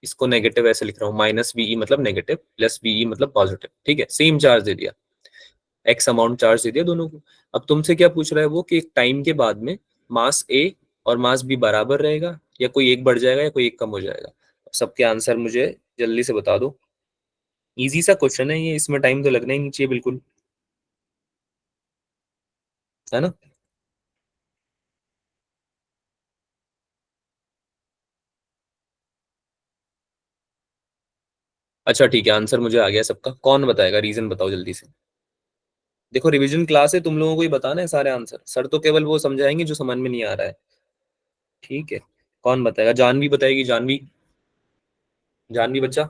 इसको नेगेटिव ऐसे लिख रहा हूँ, माइनस बीई मतलब नेगेटिव, प्लस बीई मतलब पॉजिटिव, ठीक है, सेम चार्ज दे दिया, एक्स अमाउंट चार्ज दे दिया दोनों को। अब तुमसे क्या पूछ रहा है वो कि एक टाइम के बाद में मास ए और मास बी बराबर रहेगा या कोई एक बढ़ जाएगा या कोई एक कम हो जाएगा। सबके आंसर मुझे जल्दी से बता दो, इजी सा क्वेश्चन है ये, इसमें टाइम तो लगना ही नहीं चाहिए बिल्कुल, है ना? अच्छा ठीक है, आंसर मुझे आ गया सबका। कौन बताएगा, रीजन बताओ जल्दी से। देखो रिवीजन क्लास है, तुम लोगों को ही बताना है सारे आंसर, सर तो केवल वो समझाएंगे जो समझ में नहीं आ रहा है। ठीक है, कौन बताएगा? जानवी बताएगी, जानवी। जानवी बच्चा,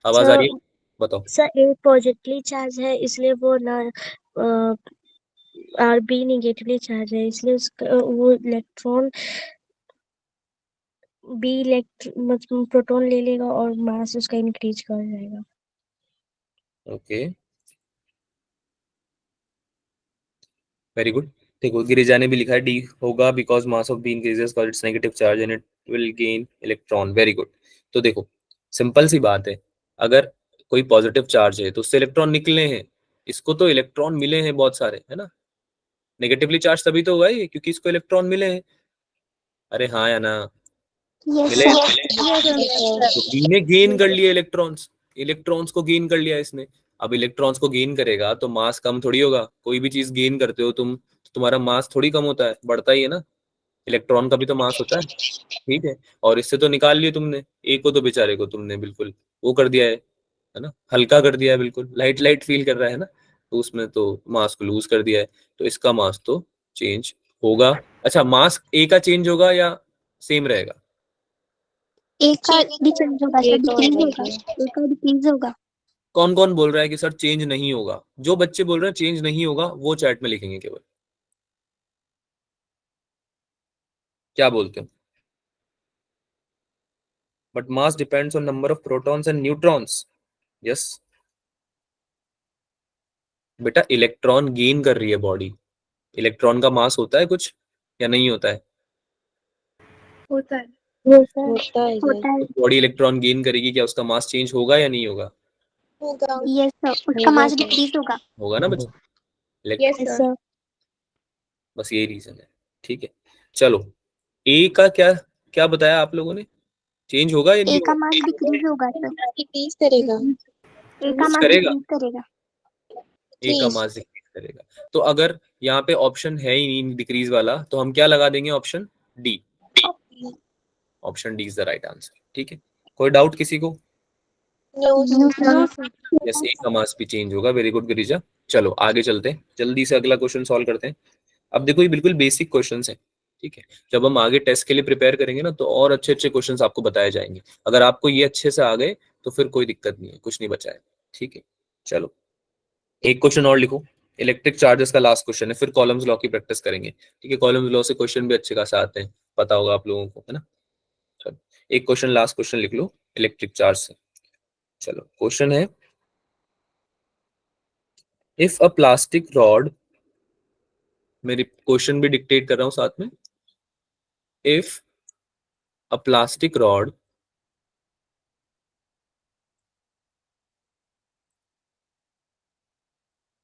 आवाज आ रही सर है? बताओ। सर ए पॉजिटिवली चार्ज है इसलिए वो ना और बी नेगेटिवली चार्ज है इसलिए उसका वो इलेक्ट्रॉन बी मतलब प्रोटॉन ले लेगा और मास उसका इंक्रीज कर जाएगा। Okay, very good. देखो गिरिजा ने भी लिखा है डी होगा, because mass of B increases for its negative charge and it will gain electron. Very good. तो देखो सिंपल सी बात है, अगर कोई पॉजिटिव चार्ज है तो उससे इलेक्ट्रॉन निकले हैं, इसको तो इलेक्ट्रॉन मिले हैं बहुत सारे, है ना? नेगेटिवली चार्ज तभी तो हुआ है ये, क्योंकि इसको इलेक्ट्रॉन मिले हैं। अरे हाँ या ना? यस मिले? सर। तो बी ने गेन कर लिया इलेक्ट्रॉन्स, इलेक्ट्रॉन्स को गेन कर लिया इसने। अब इलेक्ट्रॉन्स को गेन करेगा तो मास कम थोड़ी होगा। कोई भी चीज गेन करते हो तुम तो तुम्हारा मास थोड़ी कम होता है, बढ़ता ही है ना। इलेक्ट्रॉन का भी तो मास होता है। ठीक है, और इससे तो निकाल लिया तुमने, एक को तो बेचारे को तुमने बिल्कुल वो कर दिया है ना, हल्का कर दिया है, बिल्कुल लाइट लाइट फील कर रहा है ना, तो उसमें तो मास को लूज कर दिया है, तो इसका मास तो चेंज होगा। अच्छा, मास ए का चेंज होगा या सेम रहेगा? एक का भी चेंज होगा सर, डिक्रीज होगा, एक का डिक्रीज होगा। कौन कौन बोल रहा है कि सर चेंज नहीं होगा? जो बच्चे बोल रहे हैं चेंज नहीं होगा वो चैट में लिखेंगे केवल। क्या बोलते हो? But mass depends on number of protons and neutrons. Yes बेटा, इलेक्ट्रॉन गेन कर रही है बॉडी। इलेक्ट्रॉन का मास होता है कुछ या नहीं होता है? होता है। होता है होता है। बॉडी इलेक्ट्रॉन गेन करेगी, क्या उसका मास चेंज होगा या नहीं होगा? यस सर, उसका मास डिक्रीज होगा। होगा ना बच्चा? Yes yes sir. सर। बस यही रीजन है। ठीक है, चलो ए का क्या क्या बताया आप लोगों ने, चेंज होगा या नहीं एक का होगा? मास डिक्रीज होगा सर, डिक्रीज करेगा। एक का मास करेगा, डिक्रीज करेगा। ए का मास डिक्रीज करेगा। तो अगर यहाँ पे ऑप्शन है ही नहीं डिक्रीज वाला, तो हम क्या लगा देंगे? Option D. Option D is the right answer. ठीक है, कोई डाउट किसी को? No sir. यस, ए का मास भी चेंज होगा। Very good Girija. चलो आगे चलते हैं, जल्दी से अगला क्वेश्चन सॉल्व करते हैं। अब देखो ये बिल्कुल बेसिक क्वेश्चंस हैं। ठीक है, जब हम आगे टेस्ट के लिए प्रिपेयर करेंगे ना तो और अच्छे अच्छे क्वेश्चंस आपको बताए जाएंगे। अगर आपको ये अच्छे से आ गए तो फिर कोई दिक्कत नहीं है, कुछ नहीं बचा है। ठीक है, चलो एक क्वेश्चन और लिखो। इलेक्ट्रिक चार्जेस का लास्ट क्वेश्चन है, फिर कॉलम्स लॉ की प्रैक्टिस करेंगे। ठीक है, कॉलम्स लॉ से क्वेश्चन भी अच्छे खासे आते हैं, पता होगा आप लोगों को, है ना? चलो एक क्वेश्चन, लास्ट क्वेश्चन लिख लो इलेक्ट्रिक चार्ज से। चलो क्वेश्चन है, इफ अ प्लास्टिक रॉड, मेरी क्वेश्चन भी डिक्टेट कर रहा हूं साथ में। If a plastic rod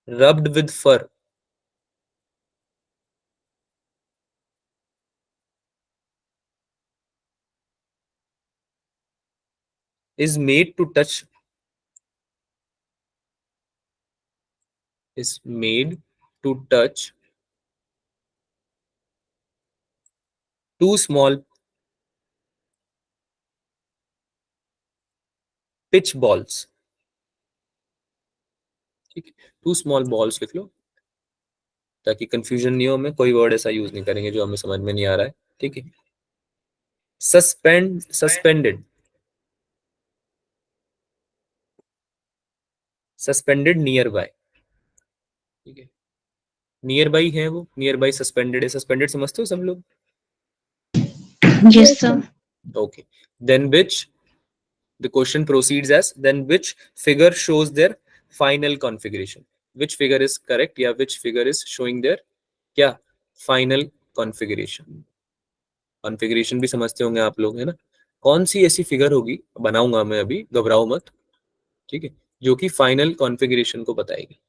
rubbed with fur is made to touch is made to touch two small pitch balls। ठीक है, टू स्मॉल बॉल्स लिख लो ताकि कंफ्यूजन नहीं हो। हमें कोई वर्ड ऐसा यूज नहीं करेंगे जो हमें समझ में नहीं आ रहा है। ठीक है, सस्पेंडेड सस्पेंडेड नियर बाय। ठीक है, नियर बाई है वो, नियर बाई सस्पेंडेड है। सस्पेंडेड समझते हो सब लोग? Yes sir. Okay, then which the question proceeds as, then which figure shows their final configuration? Which figure is correct या which figure is showing their क्या final configuration? Configuration भी समझते होंगे आप लोग, है ना? कौन सी ऐसी फिगर होगी, बनाऊंगा मैं अभी, घबराओ मत। ठीक है, जो कि फाइनल कॉन्फ़िगरेशन को बताएगी।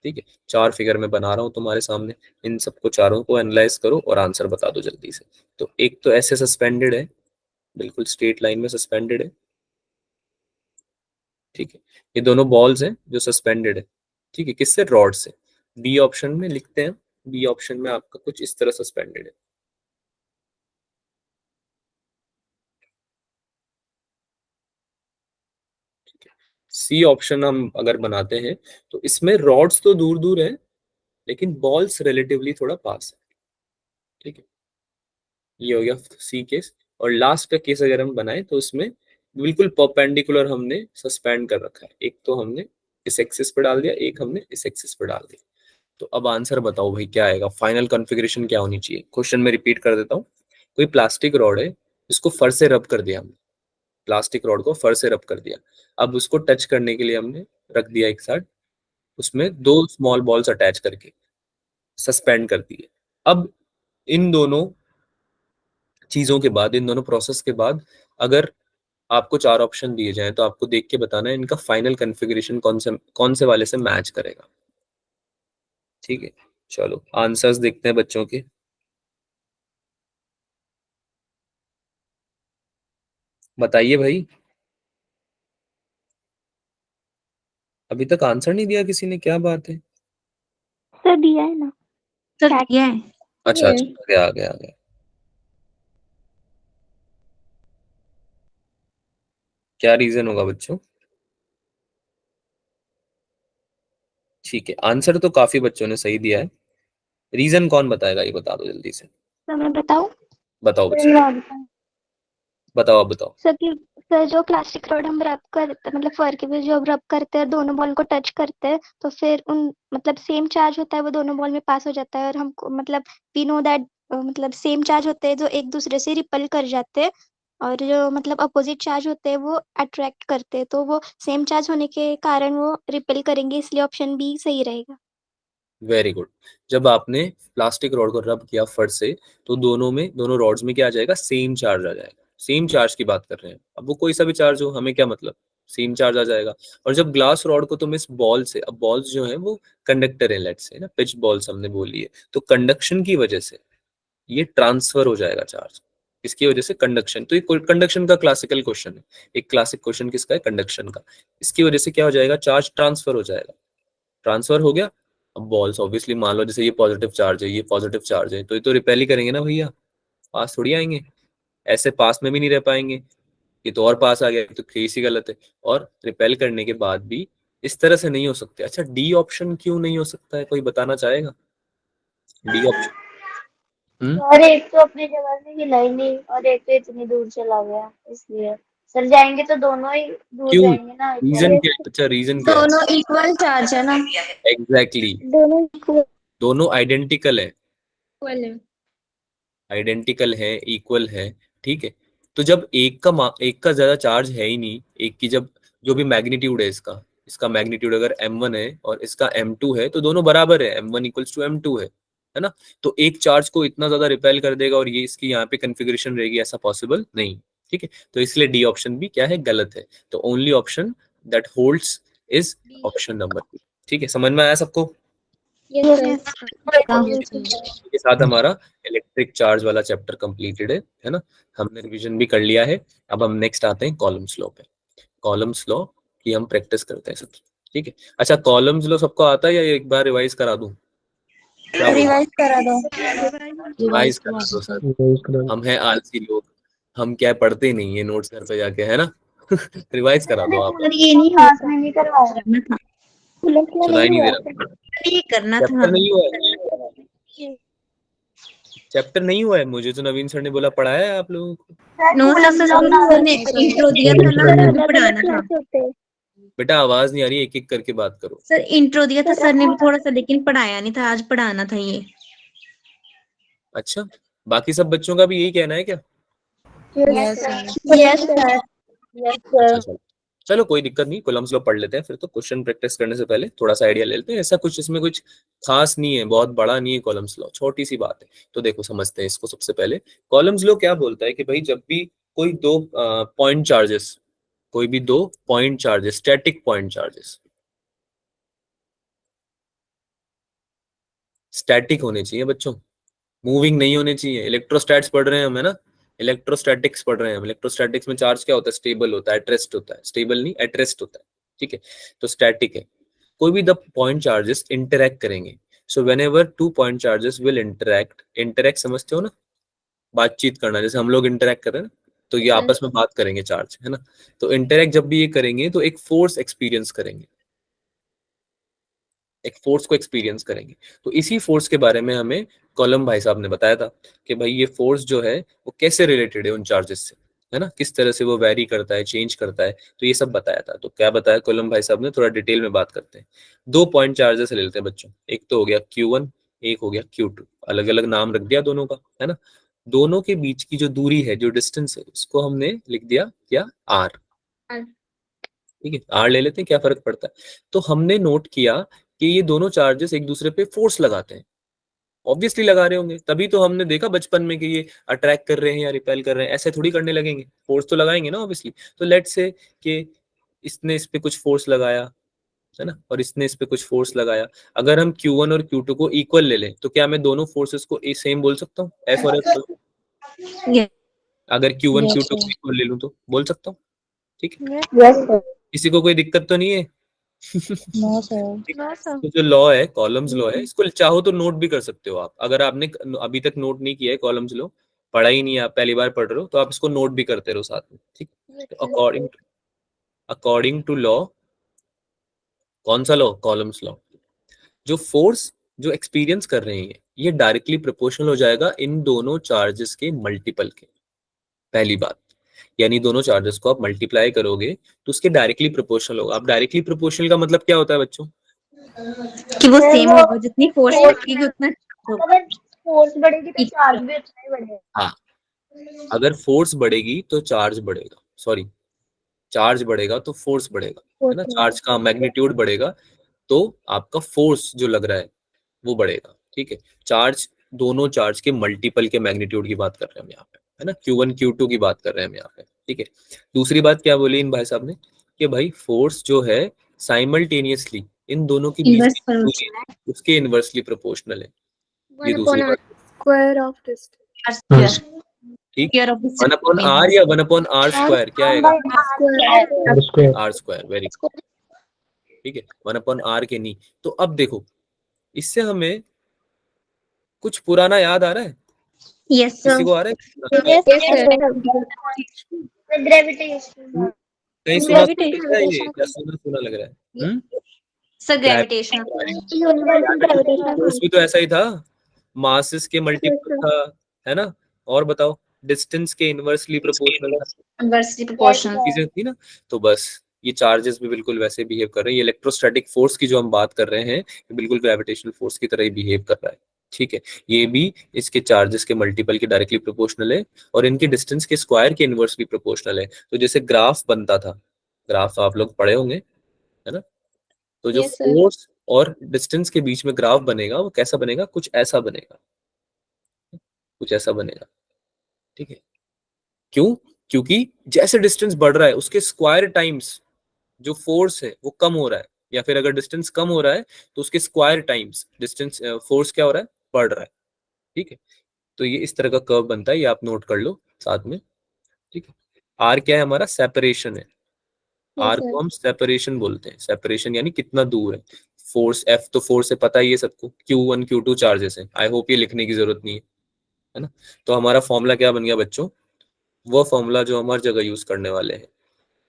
ठीक है, चार फिगर मैं बना रहा हूँ तुम्हारे सामने, इन सबको चारों को एनालाइज करो और आंसर बता दो जल्दी से। तो एक तो ऐसे सस्पेंडेड है, बिल्कुल स्ट्रेट लाइन में सस्पेंडेड है। ठीक है, ये दोनों बॉल्स हैं जो सस्पेंडेड है। ठीक है, किससे? रॉड से। डी ऑप्शन में लिखते हैं बी ऑप्शन में आपका कुछ इस तरह सस्पेंडेड है। सी ऑप्शन हम अगर बनाते हैं तो इसमें रॉड्स तो दूर दूर है लेकिन बॉल्स रिलेटिवली थोड़ा पास है। ठीक है, ये हो गया सी केस। और लास्ट का केस अगर हम बनाए तो इसमें बिल्कुल परपेंडिकुलर हमने सस्पेंड कर रखा है, एक तो हमने इस एक्सिस पे डाल दिया, एक हमने इस एक्सिस पे डाल दिया। तो अब आंसर बताओ भाई क्या आएगा, फाइनल कॉन्फ़िगरेशन क्या होनी चाहिए। क्वेश्चन में रिपीट कर देता हूँ। कोई प्लास्टिक रॉड है, इसको फर से रब कर दिया हमने, प्लास्टिक रॉड को फर से रब कर दिया। अब उसको टच करने के लिए हमने रख दिया एक साइड, उसमें दो स्मॉल बॉल्स अटैच करके सस्पेंड कर दिए। अब इन दोनों चीजों के बाद, इन दोनों प्रोसेस के बाद अगर आपको चार ऑप्शन दिए जाएं तो आपको देख के बताना है इनका फाइनल कॉन्फ़िगरेशन कौन से वाले से मैच करेगा। ठीक है, चलो आंसर्स देखते हैं बच्चों के। बताइए भाई, अभी तक आंसर नहीं दिया किसी ने, क्या बात है। सर दिया है ना। सर दिया है। अच्छा अच्छा, आ गया आ गया। क्या रीजन होगा बच्चों। ठीक है, आंसर तो काफी बच्चों ने सही दिया है, रीजन कौन बताएगा ये बता दो जल्दी से। सर मैं बताऊं? बताओ बच्चों, बताओ आप बताओ। सर कि सर जो प्लास्टिक रॉड हम रब करते मतलब फर के भी जो हम रब करते हैं दोनों बॉल को टच करते हैं तो फिर उन मतलब सेम चार्ज होता है वो दोनों बॉल में पास हो जाता है और हमको मतलब वी नो दैट मतलब सेम चार्ज होते हैं जो एक दूसरे से रिपल कर जाते हैं और जो मतलब अपोजिट चार्ज होते हैं वो अट्रैक्ट करते हैं तो वो सेम चार्ज होने के कारण वो रिपेल करेंगे इसलिए ऑप्शन बी सही रहेगा। Very good. जब आपने प्लास्टिक रॉड को रब किया फर से तो दोनों रॉड्स में क्या आ जाएगा, सेम चार्ज आ जाएगा। सेम चार्ज की बात कर रहे हैं, अब वो कोई सा भी चार्ज हो हमें क्या मतलब, सेम चार्ज आ जाएगा। और जब ग्लास रॉड को तुम इस बॉल से, अब बॉल्स जो है वो कंडक्टर है, लेट्स से ना पिच बॉल्स हमने बोली है, तो कंडक्शन की वजह से ये ट्रांसफर हो जाएगा चार्ज। इसकी वजह से कंडक्शन, तो ये कंडक्शन का क्लासिकल क्वेश्चन है, एक क्लासिक क्वेश्चन किसका है, कंडक्शन का। इसकी वजह से क्या हो जाएगा, चार्ज ट्रांसफर हो जाएगा। ट्रांसफर हो गया। अब बॉल्स ऑब्वियसली मान लो जैसे ये पॉजिटिव चार्ज है, ये पॉजिटिव चार्ज है, तो ये तो रिपेल ही करेंगे ना भैया, पास थोड़ी आएंगे, ऐसे पास में भी नहीं रह पाएंगे। ये तो और पास आ गया, तो केस ही गलत है। और रिपेल करने के बाद भी इस तरह से नहीं हो सकते। अच्छा, डी ऑप्शन क्यों नहीं हो सकता है, कोई बताना चाहेगा। D option. और एक तो अपनी जगह से हिला ही नहीं और एक तो इतनी दूर चला गया इसलिए सर जाएंगे तो दोनों ही दूर क्यों, जाएंगे ना रीजन क्या है, अच्छा रीजन क्या है। दोनों इक्वल चार्ज है ना। एग्जैक्टली, दोनों equal दोनों आइडेंटिकल है, इक्वल है। आइडेंटिकल है, इक्वल है। ठीक है, तो जब एक का ज्यादा चार्ज है ही नहीं, एक की जब जो भी मैग्नीट्यूड है इसका, इसका मैग्नीट्यूड अगर m1 है और इसका m2 है तो दोनों बराबर है, m1 इक्वल्स टू m2 है ना। तो एक चार्ज को इतना ज्यादा रिपेल कर देगा और ये इसकी यहाँ पे कन्फिग्रेशन रहेगी, ऐसा पॉसिबल नहीं। ठीक है, तो इसलिए डी ऑप्शन भी क्या है, गलत है। तो only option that holds is option number B. ठीक है, समझ में आया सबको। yes के साथ हमारा इलेक्ट्रिक चार्ज वाला चैप्टर कंप्लीटेड है ना, हमने रिवीजन भी कर लिया है। अब हम नेक्स्ट आते हैं कॉलम्स लॉ पे। कॉलम्स लॉ की हम प्रैक्टिस करते हैं सबसे। ठीक है, अच्छा कॉलम्स लॉ सबको आता है या एक बार रिवाइज करा दूं, क्या बोलते रिवाइज करा दो। रिवाइज करा दो सर, हम हैं आलसी लोग, हम क्या पढ़ते नहीं है नोट्स घर पे जाके, है ना। रिवाइज करा दो आप, ये नहीं क्लास में नहीं करवाया करना था, सुनाई नहीं दे रहा, ये करना था। चैप्टर नहीं हुआ है, चैप्टर नहीं हुआ है, मुझे तो नवीन सर ने बोला पढ़ाया है आप लोगों को। नोट सर ने इंट्रो दिया था ना, वो पढ़ाना था। होते हैं। बेटा आवाज नहीं आ रही, एक एक करके बात करो। सर इंट्रो दिया था सर ने भी थोड़ा सा, लेकिन पढ़ाया नहीं था, आज पढ़ाना था ये। अच्छा, बाकी सब बच्चों का भी यही कहना है क्या। यस yes sir अच्छा चलो, चलो कोई दिक्कत नहीं, कॉलम्स लो पढ़ लेते हैं फिर। तो क्वेश्चन प्रैक्टिस करने से पहले थोड़ा सा आइडिया ले लेते हैं। ऐसा कुछ इसमें कुछ खास नहीं है, बहुत बड़ा नहीं है कॉलम्स लॉ, छोटी सी बात है। तो देखो समझते हैं इसको। सबसे पहले कॉलम्स लॉ क्या बोलता है कि भाई जब भी कोई दो पॉइंट चार्जेस, कोई भी दो point charges, static point charges static होने चाहिए बच्चों, मूविंग नहीं होने चाहिए। इलेक्ट्रोस्टैट्स पढ़ रहे हैं हम, है ना, इलेक्ट्रोस्टैटिक्स पढ़ रहे हैं हम। इलेक्ट्रोस्टैटिक्स में चार्ज क्या होता है, स्टेबल होता है, एट रेस्ट होता है, स्टेबल नहीं एट रेस्ट होता है। ठीक है, तो स्टैटिक है। कोई भी द पॉइंट चार्जेस इंटरैक्ट करेंगे so whenever 2 point charges will interact समझते हो ना, बातचीत करना, जैसे हम लोग इंटरैक्ट कर रहे हैं ना, तो ये आपस में बात करेंगे चार्ज, है ना। तो इंटरैक्ट जब भी ये करेंगे तो एक फोर्स एक्सपीरियंस करेंगे, एक फोर्स को एक्सपीरियंस करेंगे। तो इसी फोर्स के बारे में हमें कॉलम भाई साहब ने बताया था कि भाई ये फोर्स जो है वो कैसे रिलेटेड है उन चार्जेस से, है ना, किस तरह से वो वेरी करता है, चेंज करता है, तो ये सब बताया था। तो क्या बताया कॉलम भाई साहब ने, थोड़ा डिटेल में बात करते हैं। 2 पॉइंट चार्जेस ले लेते हैं बच्चों, एक तो हो गया Q1, एक हो गया Q2, अलग अलग नाम रख दिया दोनों का, है ना। दोनों के बीच की जो दूरी है, जो डिस्टेंस है, उसको हमने लिख दिया क्या, R। ठीक है, R ले लेते हैं, क्या फर्क पड़ता है। तो हमने नोट किया कि ये दोनों चार्जेस एक दूसरे पे फोर्स लगाते हैं, ऑब्वियसली लगा रहे होंगे, तभी तो हमने देखा बचपन में कि ये अट्रैक्ट कर रहे हैं या रिपेल कर रहे हैं, ऐसे थोड़ी करने लगेंगे, फोर्स तो लगाएंगे ना ऑब्वियसली। तो लेट्स से कि इसने इस पे कुछ फोर्स लगाया, है ना, और इसने इस पे कुछ फोर्स लगाया। अगर हम Q1 और Q2 को इक्वल ले लें तो क्या मैं दोनों फोर्सेस को सेम बोल सकता हूँ, F और F? अगर Q1 Q2 को इक्वल ले लूं तो बोल सकता हूँ, ठीक है। Yes sir. किसी को कोई दिक्कत तो नहीं है? No sir. No sir. तो जो लॉ है, कॉलम्स लॉ है, इसको चाहो तो नोट भी कर सकते हो आप। अगर आपने अभी तक नोट नहीं किया है कॉलम्स लॉ, पढ़ा ही नहीं है, आप पहली बार पढ़ रहे हो, तो आप इसको नोट भी करते रहो साथ में, ठीक। तो अकॉर्डिंग टू लॉ, कौन सा लॉ, कॉलम्स लॉ, जो फोर्स जो एक्सपीरियंस कर रहे हैं ये डायरेक्टली प्रोपोर्शनल हो जाएगा इन दोनों चार्जेस के मल्टीपल के। पहली बात, यानी दोनों चार्जेस को आप मल्टीप्लाई करोगे तो उसके डायरेक्टली प्रोपोर्शनल होगा। अब डायरेक्टली प्रोपोर्शनल का मतलब क्या होता है बच्चों? कि वो सेम होगा, जितनी फोर्स लगेगी उतना अगर फोर्स बढ़ेगी तो चार्ज भी उतना ही बढ़ेगा। हाँ, अगर फोर्स बढ़ेगी तो चार्ज बढ़ेगा, सॉरी, चार्ज बढ़ेगा तो फोर्स बढ़ेगा, है ना। चार्ज का मैग्नीट्यूड बढ़ेगा तो आपका फोर्स जो लग रहा है वो बढ़ेगा, ठीक है। चार्ज, दोनों चार्ज के मल्टीपल के मैग्नीट्यूड की बात कर रहे हैं हम यहाँ पे, है ना, Q1 Q2 की बात कर रहे हैं हम यहाँ पे, ठीक है। दूसरी बात क्या बोली इन भाई साहब ने कि भाई फोर्स जो है साइमल्टेनियसली इन दोनों के बीच इनवर्स की दूरी है, उसके इनवर्सली प्रोपोर्शनल है। ये 1 दूसरी upon बात, square of distance. ठीक। Square of the 1 upon R या 1 अपॉन R स्क्वायर, क्या आएगा? R square. R square, very good, ठीक है, 1 अपॉन R के नहीं। तो अब देखो, इससे हमें कुछ पुराना याद आ रहा है? यस किसी सर। को आ रहा है? ग्रेविटेशन। कहीं सुना सुना लग रहा है, ये क्या सुना सुना लग रहा है? Sir gravitation. Universal gravitational force भी तो ऐसा ही था, मासेस के मल्टीपल था, है ना। और बताओ, डिस्टेंस के इनवर्सली प्रोपोर्शनल था, इनवर्सली प्रोपोर्शनल। चीजें थी ना। तो बस ये चार्जेस भी बिल्कुल वैसे बिहेव कर रहे हैं। ये इलेक्ट्रोस्टैटिक फोर्स की जो हम बात कर रहे हैं, ये बिल्कुल ग्रेविटेशनल फोर्स की तरह ही बिहेव कर रहा है, ठीक है। ये भी इसके चार्जेस के मल्टीपल के डायरेक्टली प्रोपोर्शनल है और इनके डिस्टेंस के स्क्वायर के इनवर्सली प्रोपोर्शनल है। तो जैसे ग्राफ बनता था, ग्राफ आप लोग पढ़े होंगे, है ना। तो जो फोर्स और डिस्टेंस के बीच में ग्राफ बनेगा वो कैसा बनेगा, कुछ ऐसा बनेगा, कुछ ऐसा बनेगा, ठीक है। क्यों? क्योंकि जैसे डिस्टेंस बढ़ रहा है उसके स्क्वायर टाइम्स जो फोर्स है वो कम हो रहा है, या फिर अगर डिस्टेंस कम हो रहा है तो उसके स्क्वायर टाइम्स डिस्टेंस फोर्स क्या हो रहा है, बढ़ रहा है, ठीक है। तो ये इस तरह का कर्व बनता है, ये आप नोट कर लो साथ में, ठीक है। आर क्या है हमारा, सेपरेशन है। आर को हम सेपरेशन बोलते हैं, सेपरेशन यानी कितना दूर है। फोर्स एफ तो फोर्स है, पता ही है सबको, Q1 Q2 चार्जेस है, आई होप ये लिखने की जरूरत नहीं है ना। तो हमारा फॉर्मूला क्या बन गया बच्चों, वो फॉर्मूला जो हम हर जगह यूज करने वाले हैं।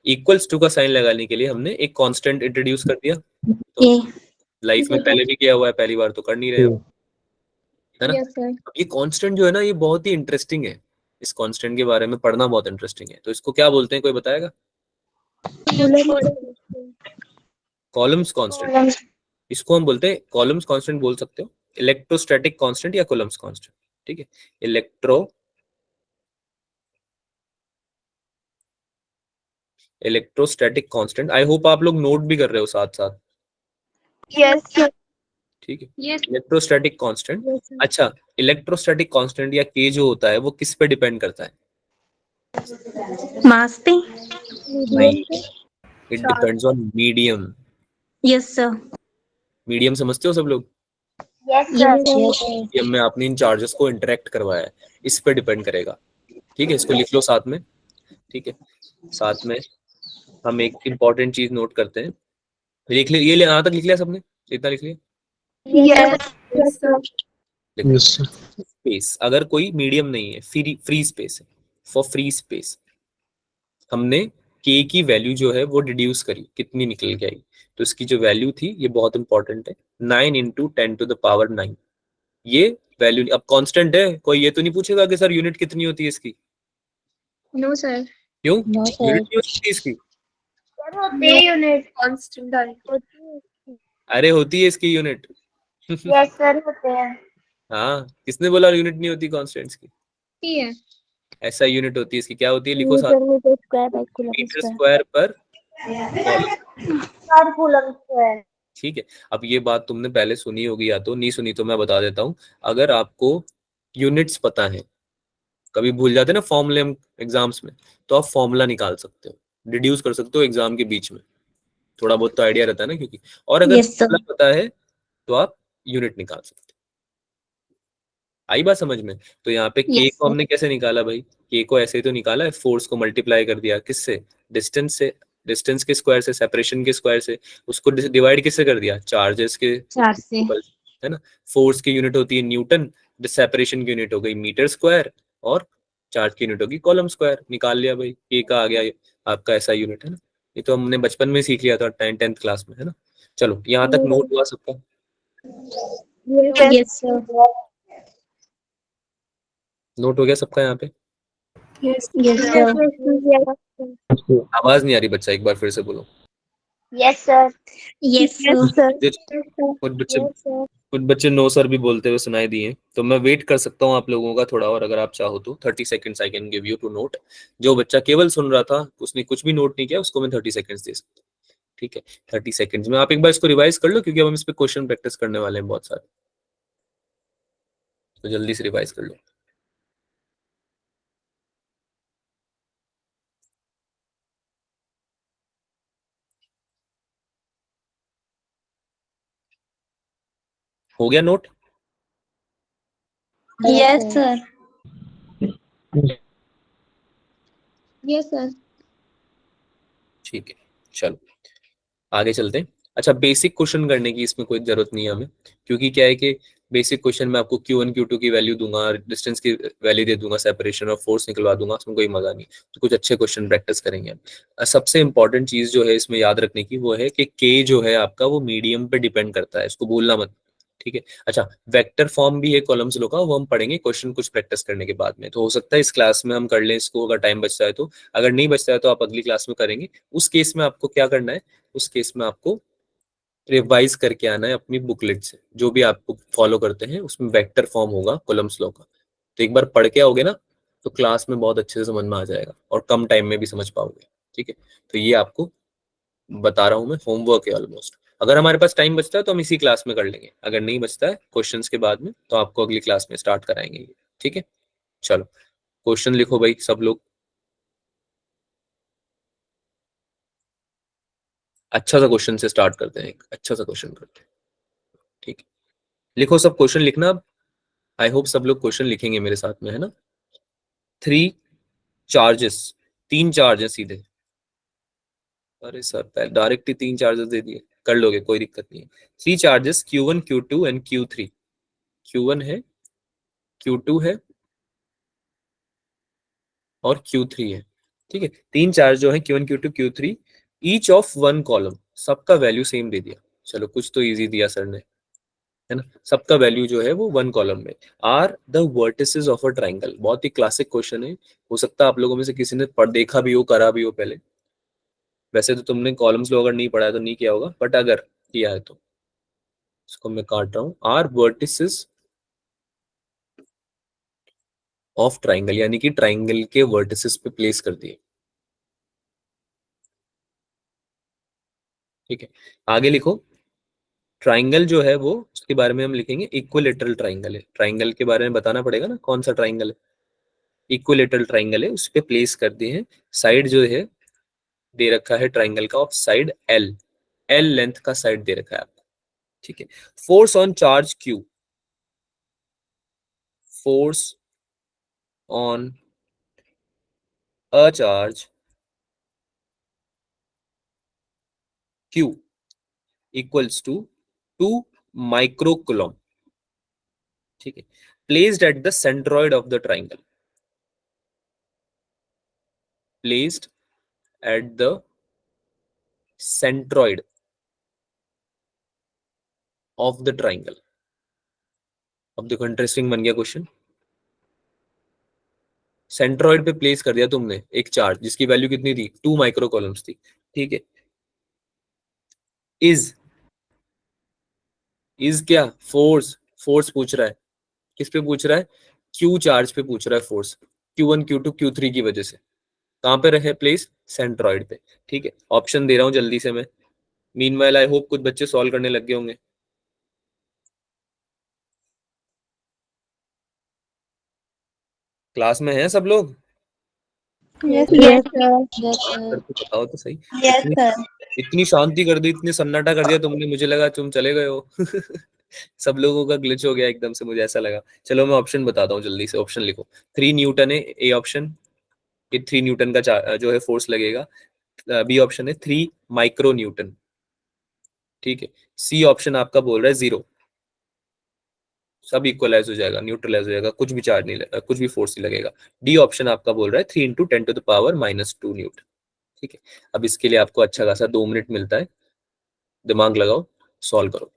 इक्वल्स टू का साइन लगाने के लिए हमने एक कांस्टेंट इंट्रोड्यूस कर दिया, तो लाइफ में पहले भी किया हुआ है, पहली बार तो कर नहीं रहे हम, है ना। अब ये कांस्टेंट जो है ना, ये बहुत ही इंटरेस्टिंग है, इस कांस्टेंट के बारे में पढ़ना बहुत इंटरेस्टिंग है। तो इसको क्या बोलते हैं, कोई बताएगा? कॉलम्स कांस्टेंट, इसको हम बोलते हैं कॉलम्स कांस्टेंट बोल सकते हो, इलेक्ट्रोस्टैटिक कांस्टेंट या कॉलम्स कांस्टेंट, ठीक है। इलेक्ट्रोस्टैटिक कांस्टेंट, आई होप आप लोग नोट भी कर रहे हो साथ साथ, यस ठीक है। इलेक्ट्रोस्टैटिक कांस्टेंट, अच्छा, इलेक्ट्रोस्टैटिक कांस्टेंट या के जो होता है वो किस पे डिपेंड करता है? मास पे। नहीं, it depends on medium. Yes sir. Medium समझते हो सब लोग? मीडियम में आपने इन चार्जेस को इंटरेक्ट करवाया है, इस पे डिपेंड करेगा, ठीक है। इसको लिख लो साथ में, ठीक है। साथ में हम एक इंपॉर्टेंट चीज नोट करते हैं, लिख ले, ये यहाँ तक लिख लिया सबने, इतना लिख लिया? Yes Yes, sir. देखो Yes, sir. स्पेस, अगर कोई मीडियम नहीं है, फ्री स्पेस है, फॉर फ्री स्पेस हमने k की वैल्यू जो है वो डिड्यूस करी, कितनी निकल के आई, तो इसकी जो वैल्यू थी ये बहुत इंपॉर्टेंट है, 9 इंटू 10⁻⁹ ये वैल्यू। अब कांस्टेंट है, कोई ये तो नहीं पूछेगा कि सर यूनिट कितनी होती है इसकी, No, sir. क्यों नो यूनिट नहीं हो सकती इसकी? सर होती है यूनिट। Constant I. अरे होती है इसकी यूनिट। यस सर होते हैं। हाँ, किसने बोला यूनिट नहीं होती कांस्टेंट्स की? है. ऐसा यूनिट होती है इसकी, क्या होती है, लिखो साथ, metre square by coulomb metre square. Square पर कॉलम। पर कूलम स्क्वायर। ठीक है, अब ये बात तुमने पहले सुनी होगी या तो नहीं सुनी, तो मैं बता देता हूँ। अगर आपको यूनिट्स पता है, कभी भूल जाते हैं ना फॉर्मूले हम एग्जाम्स में, तो आप फॉर्मूला निकाल सकते हो, डिड्यूस कर सकते हो एग्जाम के बीच में, थोड़ा बहुत तो आइडिया रहता है ना क्योंकि, और अगर Yes, sir. फॉर्मूला पता है तो आप यूनिट निकाल सकते हो। आई बात समझ में? तो यहाँ पे के Yes, को sir. हमने कैसे निकाला भाई, के को ऐसे ही तो निकाला है, फोर्स को मल्टीप्लाई कर दिया किससे, डिस्टेंस से, डिस्टेंस के स्क्वायर से, सेपरेशन के स्क्वायर से, उसको डिवाइड किससे कर दिया, चार्जेस के 4 से। equal, है ना। फोर्स की यूनिट होती है न्यूटन, सेपरेशन की यूनिट हो गई मीटर स्क्वायर, और चार्ज की यूनिट होगी कॉलम स्क्वायर, निकाल लिया भाई, के का आ गया आपका ऐसा यूनिट, है ना। ये तो हमने बचपन में सीख लिया था 10th क्लास में, है ना। चलो यहाँ तक नोट हुआ सबका? Yes, sir. नोट हो गया सबका यहाँ पे? Yes. Yes, sir. Yes, sir. आवाज नहीं आ रही बच्चा, एक बार फिर से बोलो। Yes sir. Yes, sir. कुछ बच्चे कुछ बच्चे नो सर भी बोलते हुए सुनाई दिए, तो मैं वेट कर सकता हूँ आप लोगों का थोड़ा, और अगर आप चाहो तो 30 seconds I can give you to note. जो बच्चा केवल सुन रहा था, उसने कुछ भी नोट नहीं किया, उसको मैं 30 सेकंड्स दे सकता हूँ। ठीक है, 30 सेकंड्स में आप एक बार इसको रिवाइज कर लो, क्योंकि अब हम इस पे क्वेश्चन प्रैक्टिस करने वाले हैं बहुत सारे, तो जल्दी से रिवाइज कर लो। हो गया note? Yes, sir. Yes, sir. ठीक है, चलो आगे चलते हैं। अच्छा, बेसिक क्वेश्चन करने की इसमें कोई जरूरत नहीं है हमें, क्योंकि क्या है कि बेसिक क्वेश्चन में आपको Q1 Q2 की वैल्यू दूंगा, डिस्टेंस की वैल्यू दे दूंगा, सेपरेशन और फोर्स निकलवा दूंगा, उसमें कोई मजा नहीं। तो कुछ अच्छे क्वेश्चन प्रैक्टिस करेंगे हम। सबसे इंपॉर्टेंट चीज जो है इसमें याद रखने की, वो है कि K जो है आपका, वो मीडियम पे डिपेंड करता है, इसको भूलना मत। ठीक है, अच्छा वेक्टर फॉर्म भी है कॉलम्स लो का, वो हम पढ़ेंगे क्वेश्चन कुछ प्रैक्टिस करने के बाद में, तो हो सकता है इस क्लास में हम कर लें इसको, अगर टाइम बचता है तो। अगर नहीं बचता है तो आप अगली क्लास में करेंगे। उस केस में आपको क्या करना है, उस केस में आपको रिवाइज करके आना है अपनी बुकलेट से, जो भी आप फॉलो करते हैं उसमें वेक्टर फॉर्म होगा कॉलम्स लॉ का, तो एक बार पढ़ के आओगे ना, तो क्लास में बहुत अच्छे से समझ में आ जाएगा, और कम टाइम में भी समझ पाओगे। ठीक है, तो ये आपको बता रहा हूँ मैं, होमवर्क है ऑलमोस्ट। अगर हमारे पास टाइम बचता है तो हम इसी क्लास में कर लेंगे, अगर नहीं बचता है क्वेश्चंस के बाद में, तो आपको अगली क्लास में स्टार्ट कराएंगे ये। ठीक है, चलो क्वेश्चन लिखो भाई सब लोग, अच्छा सा क्वेश्चन से स्टार्ट करते हैं, एक अच्छा सा क्वेश्चन करते हैं। ठीक है, लिखो सब, क्वेश्चन लिखना अब। आई होप सब लोग क्वेश्चन लिखेंगे मेरे साथ में, है ना। 3 चार्जेस, 3 चार्ज है सीधे, अरे सर डायरेक्ट ही 3 चार्जेस दे दिए, कर लोगे कोई दिक्कत नहीं है। 3 charges Q1 Q2 and Q3, Q1 है, Q2 है, और Q3 है। ठीक है, 3 चार्ज जो है Q1 Q2 Q3, each of 1 column, सबका वैल्यू सेम दे दिया। चलो कुछ तो इजी दिया सर ने, है ना। सबका वैल्यू जो है वो 1 कॉलम में। Are the vertices of a triangle, बहुत ही क्लासिक क्वेश्चन है, हो सकता है आप लोगों में से किसी ने पढ़ देखा भी हो, करा भी हो पहले। वैसे तो तुमने कॉलम्स लो अगर नहीं पढ़ा है तो नहीं किया होगा, बट अगर किया है तो इसको मैं काट रहा हूं। आर वर्टिसेस ऑफ ट्राइंगल, यानी कि ट्राइंगल के वर्टिसेस पे प्लेस कर दिए। ठीक है, आगे लिखो। ट्राइंगल जो है वो, उसके बारे में हम लिखेंगे इक्विलेटरल ट्राइंगल है। ट्राइंगल के बारे में बताना पड़ेगा ना, कौन सा ट्राइंगल है, इक्विलेटरल ट्राइंगल है, उस पे प्लेस कर दिए हैं। साइड जो है दे रखा है ट्राइंगल का, of side L, L length का साइड दे रखा है आपको। ठीक है, force on charge Q, force on a charge Q equals to 2 micro coulomb. ठीक है, placed at the centroid of the triangle, placed at the centroid of the triangle. अब देखो इंटरेस्टिंग बन गया क्वेश्चन। सेंट्रॉइड पे प्लेस कर दिया तुमने एक चार्ज जिसकी वैल्यू कितनी थी, 2 माइक्रो कॉलम्स थी, ठीक है। इज क्या, फोर्स, फोर्स पूछ रहा है, किस पे पूछ रहा है, क्यू चार्ज पे पूछ रहा है फोर्स, Q1 Q2 Q3 की वजह से। कहां पे रहे प्लेस, सेंट्रॉइड पे, ठीक है। ऑप्शन दे रहा हूं जल्दी से मैं। मीनवाइल आई होप कुछ बच्चे सॉल्व करने लग गए होंगे। क्लास में हैं सब लोग? Yes, Yes, sir. सर को बताओ तो सही। यस इतनी सर। इतनी शांति कर दी, इतनी सन्नाटा कर दिया तुमने, मुझे लगा तुम चले गए हो। सब लोगों का ग्लिच हो गया एकदम से, मुझे ऐसा लगा। चलो मैं ऑप्शन बताता हूँ जल्दी से, ऑप्शन लिखो। 3 न्यूटन है ए ऑप्शन, ये 3 न्यूटन का जो है फोर्स लगेगा। बी ऑप्शन है 3 माइक्रो न्यूटन, ठीक है। सी ऑप्शन आपका बोल रहा है 0, सब इक्वलाइज हो जाएगा, न्यूट्रलाइज हो जाएगा, कुछ भी चार्ज नहीं लगेगा, कुछ भी फोर्स नहीं लगेगा। डी ऑप्शन आपका बोल रहा है 3 × 10⁻⁻² न्यूटन, ठीक है। अब इसके लिए आपको अच्छा खासा 2 मिनट मिलता है, दिमाग लगाओ, सॉल्व करो।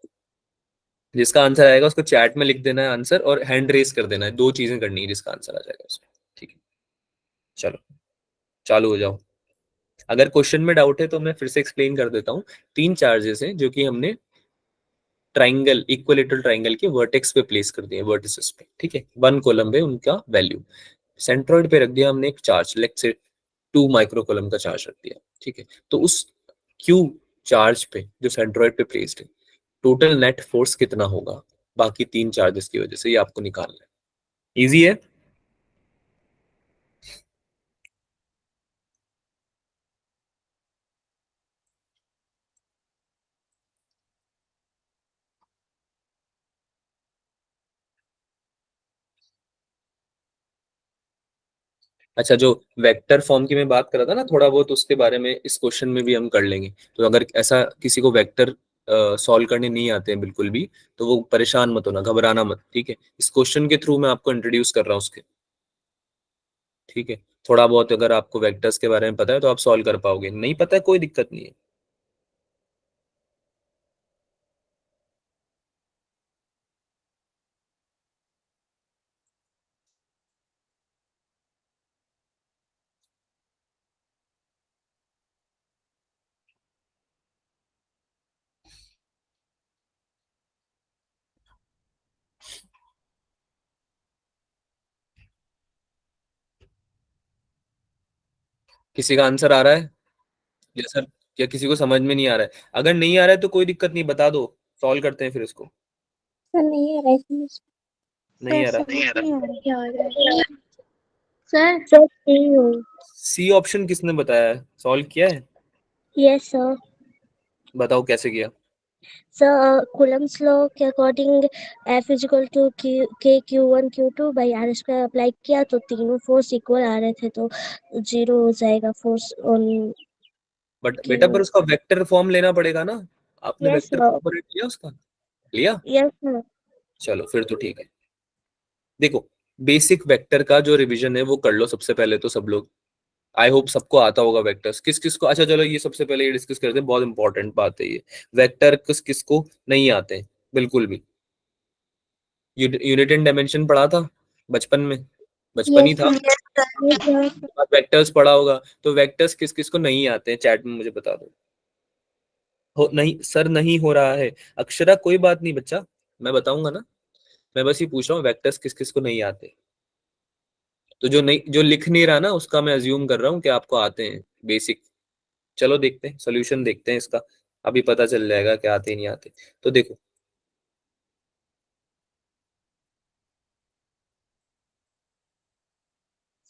जिसका आंसर आएगा उसको चैट में लिख देना है आंसर, और हैंड रेस कर देना है, 2 चीजें करनी है जिसका आंसर आ जाएगा उसमें, ठीक है। चलो चालू हो जाओ। अगर क्वेश्चन में डाउट है तो मैं फिर से एक्सप्लेन कर देता हूँ। 3 चार्जेस हैं जो कि हमने ट्राइंगल, इक्विलेटरल ट्राइंगल के वर्टेक्स पे प्लेस कर दिए, वर्टिसेस पे, ठीक है। 1 कॉलम पे उनका वैल्यू, सेंट्रॉइड पे रख दिया हमने एक चार्ज, लेट से 2 माइक्रो कॉलम का चार्ज रख दिया, ठीक है। तो उस क्यू चार्ज पे जो सेंट्रॉइड पे प्लेस्ड है, टोटल नेट फोर्स कितना होगा बाकी 3 चार्जेस की वजह से, ये आपको निकालना है। इजी है। अच्छा, जो वेक्टर फॉर्म की मैं बात कर रहा था ना थोड़ा बहुत, उसके बारे में इस क्वेश्चन में भी हम कर लेंगे। तो अगर ऐसा किसी को वेक्टर सॉल्व करने नहीं आते हैं बिल्कुल भी, तो वो परेशान मत होना, घबराना मत, ठीक है। इस क्वेश्चन के थ्रू मैं आपको इंट्रोड्यूस कर रहा हूँ उसके, ठीक है। थोड़ा बहुत अगर आपको वेक्टर्स के बारे में पता है तो आप सॉल्व कर पाओगे, नहीं पता है कोई दिक्कत नहीं है। किसी का आंसर आ रहा है या सर, या किसी को समझ में नहीं आ रहा है? अगर नहीं आ रहा है तो कोई दिक्कत नहीं, बता दो, सॉल्व करते हैं फिर इसको। सर नहीं आ रहा है समझ। नहीं आ सर रहा? समझ नहीं आ रहा है। सर सर फ्री हूँ। सी ऑप्शन किसने बताया है, सॉल्व किया है? Yes sir. बताओ कैसे किया। सर कूलम्स लॉ के according F equal to K Q1 Q2 by R square apply किया तो तीनों फोर्स इक्वल आ रहे थे, तो 0 हो जाएगा फोर्स ऑन बट बेटा पर Q1। उसका वेक्टर फॉर्म लेना पड़ेगा ना, आपने यस वेक्टर सर। कॉम्पोनेंट लिया उसका, लिया? Yes sir. चलो फिर तो ठीक है। देखो, बेसिक वेक्टर का जो रिवीजन है वो कर लो सबसे पहले तो सब लोग। आई होप सबको आता होगा वेक्टर्स, किस किस को, अच्छा चलो ये सबसे पहले ये डिस्कस करते हैं, बहुत इंपॉर्टेंट बात है ये। वेक्टर किस किस को नहीं आते हैं बिल्कुल भी? यूनिट एंड डायमेंशन पढ़ा था बचपन में, बचपन ही यस था, सर। Yes sir. वेक्टर्स पढ़ा होगा। तो वेक्टर्स किस किस को नहीं आते हैं, चैट में मुझे बता दो। हो नहीं सर, नहीं हो रहा है अक्षरा, कोई बात नहीं बच्चा, मैं बताऊंगा ना। मैं बस ये पूछ रहा हूँ वेक्टर्स किस किस को नहीं आते। तो जो नहीं, जो लिख नहीं रहा ना उसका मैं अज्यूम कर रहा हूँ कि आपको आते हैं बेसिक। चलो देखते हैं सोल्यूशन, देखते हैं इसका, अभी पता चल जाएगा कि आते ही नहीं आते। तो देखो,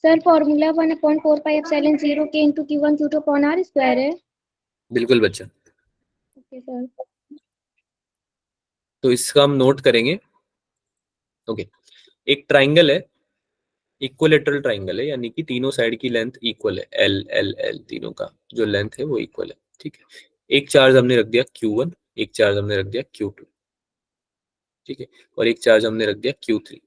sir formula 1/4πε0 K into Q1 Q2 upon R square है। बिल्कुल बच्चा। Okay sir. तो इसका हम नोट करेंगे। ओके, एक ट्राइंगल है, इक्वलेटरल ट्राइंगल है, यानी कि तीनों साइड की लेंथ इक्वल है, एल एल एल तीनों का जो लेंथ है वो इक्वल है, ठीक है। एक चार्ज हमने रख दिया Q1, एक चार्ज हमने रख दिया Q2, ठीक है, और एक चार्ज हमने रख दिया Q3।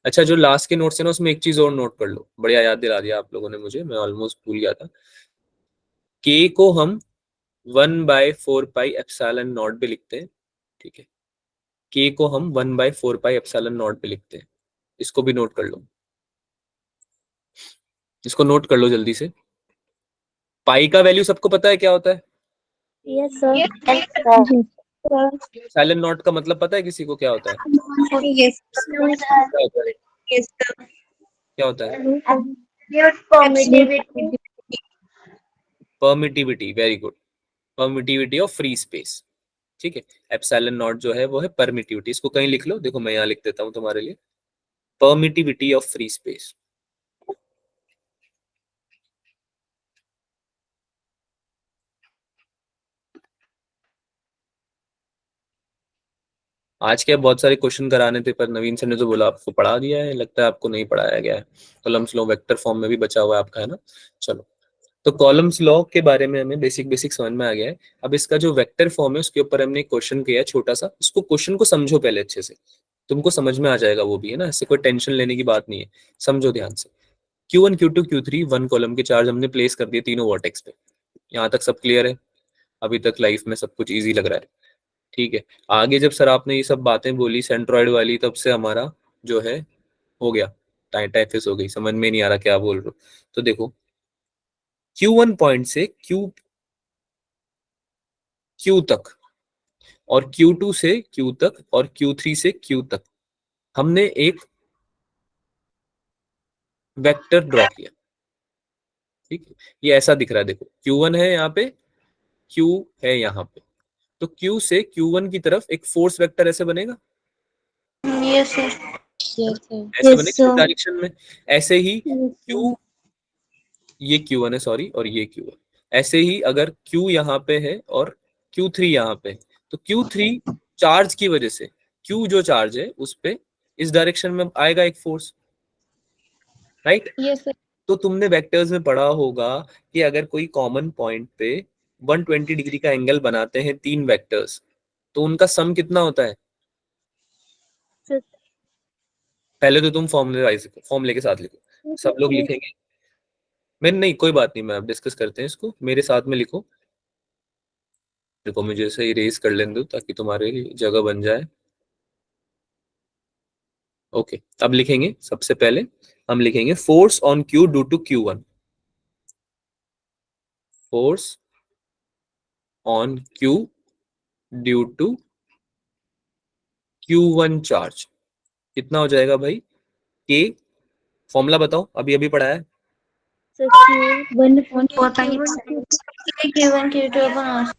अच्छा, जो लास्ट के नोट्स है ना उसमें एक चीज और नोट कर लो, बढ़िया याद दिला दिया आप लोगों ने मुझे, मैं ऑलमोस्ट भूल गया था। K को हम 1/4πε0 भी लिखते हैं, ठीक है, K को हम 1/4πε0 भी लिखते हैं, इसको भी नोट कर लो, इसको नोट कर लो जल्दी से। पाई का वैल्यू सबको पता है क्या होता है? Yes sir. साइलेंट नॉट का मतलब पता है किसी को क्या होता है? यस क्या होता है? यस क्या होता है? Absolute permittivity. Permittivity, very good, permittivity of free space, ठीक है। एप्सिलॉन नॉट जो है वो है परमिटिविटी, इसको कहीं लिख लो, देखो मैं यहाँ लिख देता हूँ तुम्हारे लिए, परमिटिविटी ऑफ फ्री स्पेस। आज के बहुत सारे क्वेश्चन कराने थे पर नवीन सर ने तो बोला आपको पढ़ा दिया है, लगता है आपको नहीं पढ़ाया गया है। कॉलम्स लॉ वेक्टर फॉर्म में भी बचा हुआ है आपका, है ना। चलो, तो कॉलम्स लॉ के बारे में हमें बेसिक बेसिक समझ में आ गया है। अब इसका जो वेक्टर फॉर्म है उसके ऊपर हमने एक क्वेश्चन किया है छोटा सा, उसको क्वेश्चन को समझो पहले अच्छे से, तुमको समझ में आ जाएगा वो भी, है ना, इससे कोई टेंशन लेने की बात नहीं है, समझो ध्यान से। Q1 Q2 Q3 1 कॉलम के चार्ज हमने प्लेस कर दिए तीनों वर्टेक्स पे। यहाँ तक सब क्लियर है? अभी तक लाइफ में सब कुछ इजी लग रहा है, ठीक है। आगे जब सर आपने ये सब बातें बोली सेंट्रॉइड वाली, तब से हमारा जो है हो गया टाइफिस हो गई, समझ में नहीं आ रहा क्या बोल रहे हो। तो देखो, Q1 पॉइंट से Q तक, और Q2 से Q तक, और Q3 से Q तक हमने एक वेक्टर ड्रॉ किया, ठीक है। ये ऐसा दिख रहा है, देखो Q1 है यहाँ पे, Q है यहाँ पे, तो Q से Q1 की तरफ एक फोर्स वेक्टर ऐसे बनेगा, Yes, sir. ऐसे बनेगा इस डायरेक्शन में। ऐसे ही Q, ये Q1 है सॉरी, और ये Q1, ऐसे ही अगर Q यहाँ पे है और Q3 यहाँ पे है, तो Q3 चार्ज की वजह से, Q जो चार्ज है उस पे इस डायरेक्शन में आएगा एक फोर्स, राइट। Yes sir. तो तुमने वेक्टर्स में पढ़ा होगा कि अगर कोई कॉमन पॉइंट पे 120 डिग्री का एंगल बनाते हैं तीन वेक्टर्स, तो उनका सम कितना होता है? पहले तो तुम फॉर्मूले के साथ लिखो, सब लोग लिखेंगे, मैं नहीं, कोई बात नहीं, मैं अब डिस्कस करते हैं इसको, मेरे साथ में लिखो। देखो मुझे ऐसे इरेज कर लेने दो ताकि तुम्हारे जगह बन जाए। ओके, अब लिखेंगे, सबसे पहले हम लिखेंगे force on Q due to Q1, force on Q due to Q1 charge कितना हो जाएगा भाई? K, फॉर्मूला बताओ, अभी अभी पढ़ा है। Q1 Q2 अपन और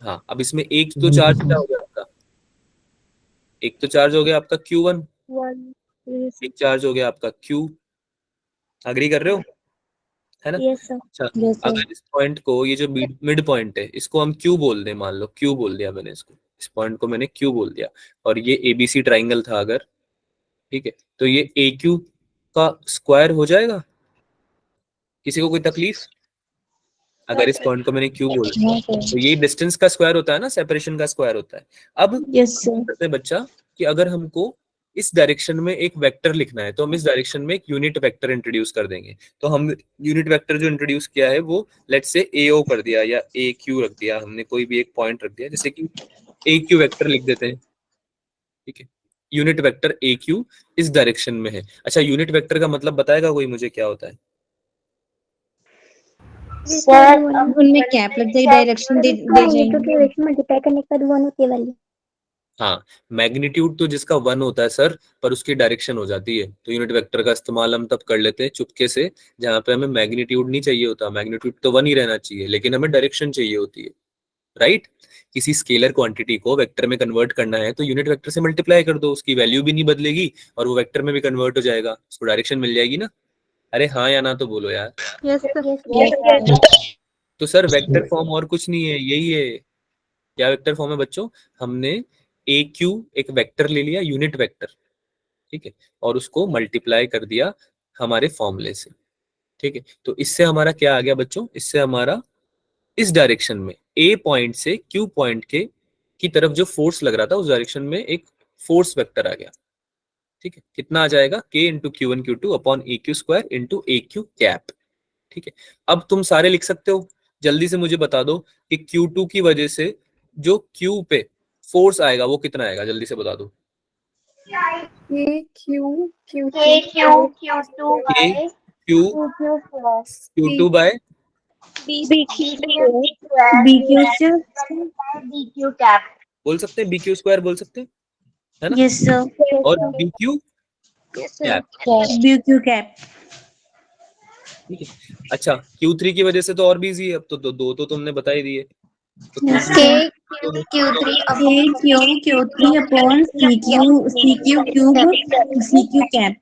हाँ, अब इसमें एक तो चार्ज क्या हो गया आपका? एक तो चार्ज हो गया आपका Q1, एक चार्ज हो गया आपका Q, अग्री कर रहे हो, है ना। Yes sir. अच्छा, अगर इस पॉइंट को, ये जो मिड पॉइंट है इसको हम Q बोल दें, मान लो Q बोल दिया मैंने इसको, इस पॉइंट को मैंने Q बोल दिया, और ये ABC ट्राइंगल था अगर, ठीक है, तो ये AQ का स्क्वायर हो जाएगा, किसी को कोई तकलीफ? अगर इस पॉइंट को मैंने Q बोल दिया तो ये डिस्टेंस का स्क्वायर होता है ना, सेपरेशन का स्क्वायर होता है। अब यस सर। करते हैं बच्चा कि अगर हमको इस डायरेक्शन में एक वेक्टर लिखना है तो हम इस डायरेक्शन में एक यूनिट वेक्टर इंट्रोड्यूस कर देंगे। तो हम यूनिट वेक्टर जो इंट्रोड्यूस किया है वो लेट्स से AO कर दिया या AQ रख दिया, हमने कोई भी एक पॉइंट रख दिया, जैसे कि AQ वेक्टर लिख देते हैं, ठीक है। यूनिट वेक्टर AQ इस डायरेक्शन में है। अच्छा, यूनिट वेक्टर का मतलब बताएगा कोई मुझे क्या होता है? सर उनमें कैप लग जाएगी, डायरेक्शन दे जाएंगे। मल्टीप्लाई करने के बाद 1 होती है वाली। हाँ, मैग्नीट्यूड तो जिसका 1 होता है सर, पर उसकी डायरेक्शन हो जाती है, तो यूनिट वेक्टर का इस्तेमाल हम तब कर लेते हैं चुपके से जहां पे हमें मैग्नीट्यूड नहीं चाहिए होता, मैग्नीट्यूड तो 1 ही रहना चाहिए लेकिन हमें डायरेक्शन चाहिए होती है, राइट। किसी स्केलर क्वांटिटी को वेक्टर में कन्वर्ट करना है तो यूनिट वेक्टर से मल्टीप्लाई कर दो, उसकी वैल्यू भी नहीं बदलेगी और वो वेक्टर में भी कन्वर्ट हो जाएगा, उसको डायरेक्शन मिल जाएगी ना। अरे हाँ या ना तो बोलो यार। Yes sir. तो सर वेक्टर फॉर्म और कुछ नहीं है, यही है। क्या वेक्टर फॉर्म है बच्चों? हमने AQ एक वेक्टर ले लिया, यूनिट वेक्टर, ठीक है, और उसको मल्टीप्लाई कर दिया हमारे फॉर्मूले से, ठीक है। तो इससे हमारा क्या आ गया बच्चों? इससे हमारा इस डायरेक्शन में A पॉइंट से Q पॉइंट के की तरफ जो फोर्स लग रहा था उस डायरेक्शन में एक फोर्स वेक्टर आ गया, ठीक है, कितना आ जाएगा, k into Q one Q two upon A Q square into A Q cap, ठीक है। अब तुम सारे लिख सकते हो, जल्दी से मुझे बता दो कि Q2 की वजह से जो Q पे फोर्स आएगा वो कितना आएगा, जल्दी से बता दो। K Q Q K two Q Q2 K by Q Q plus Q2 by BQ square BQ से DQ cap. बोल सकते हैं, BQ स्क्वायर बोल सकते हैं, है ना, यस सर, और BQ Yes, sir. Cap, BQ cap, ठीक है। अच्छा Q3 की वजह से तो और भी इजी है, अब तो दो तो तुमने बता ही दिए, तो yes Q3 sir, Q3 Q3 upon CQ cap,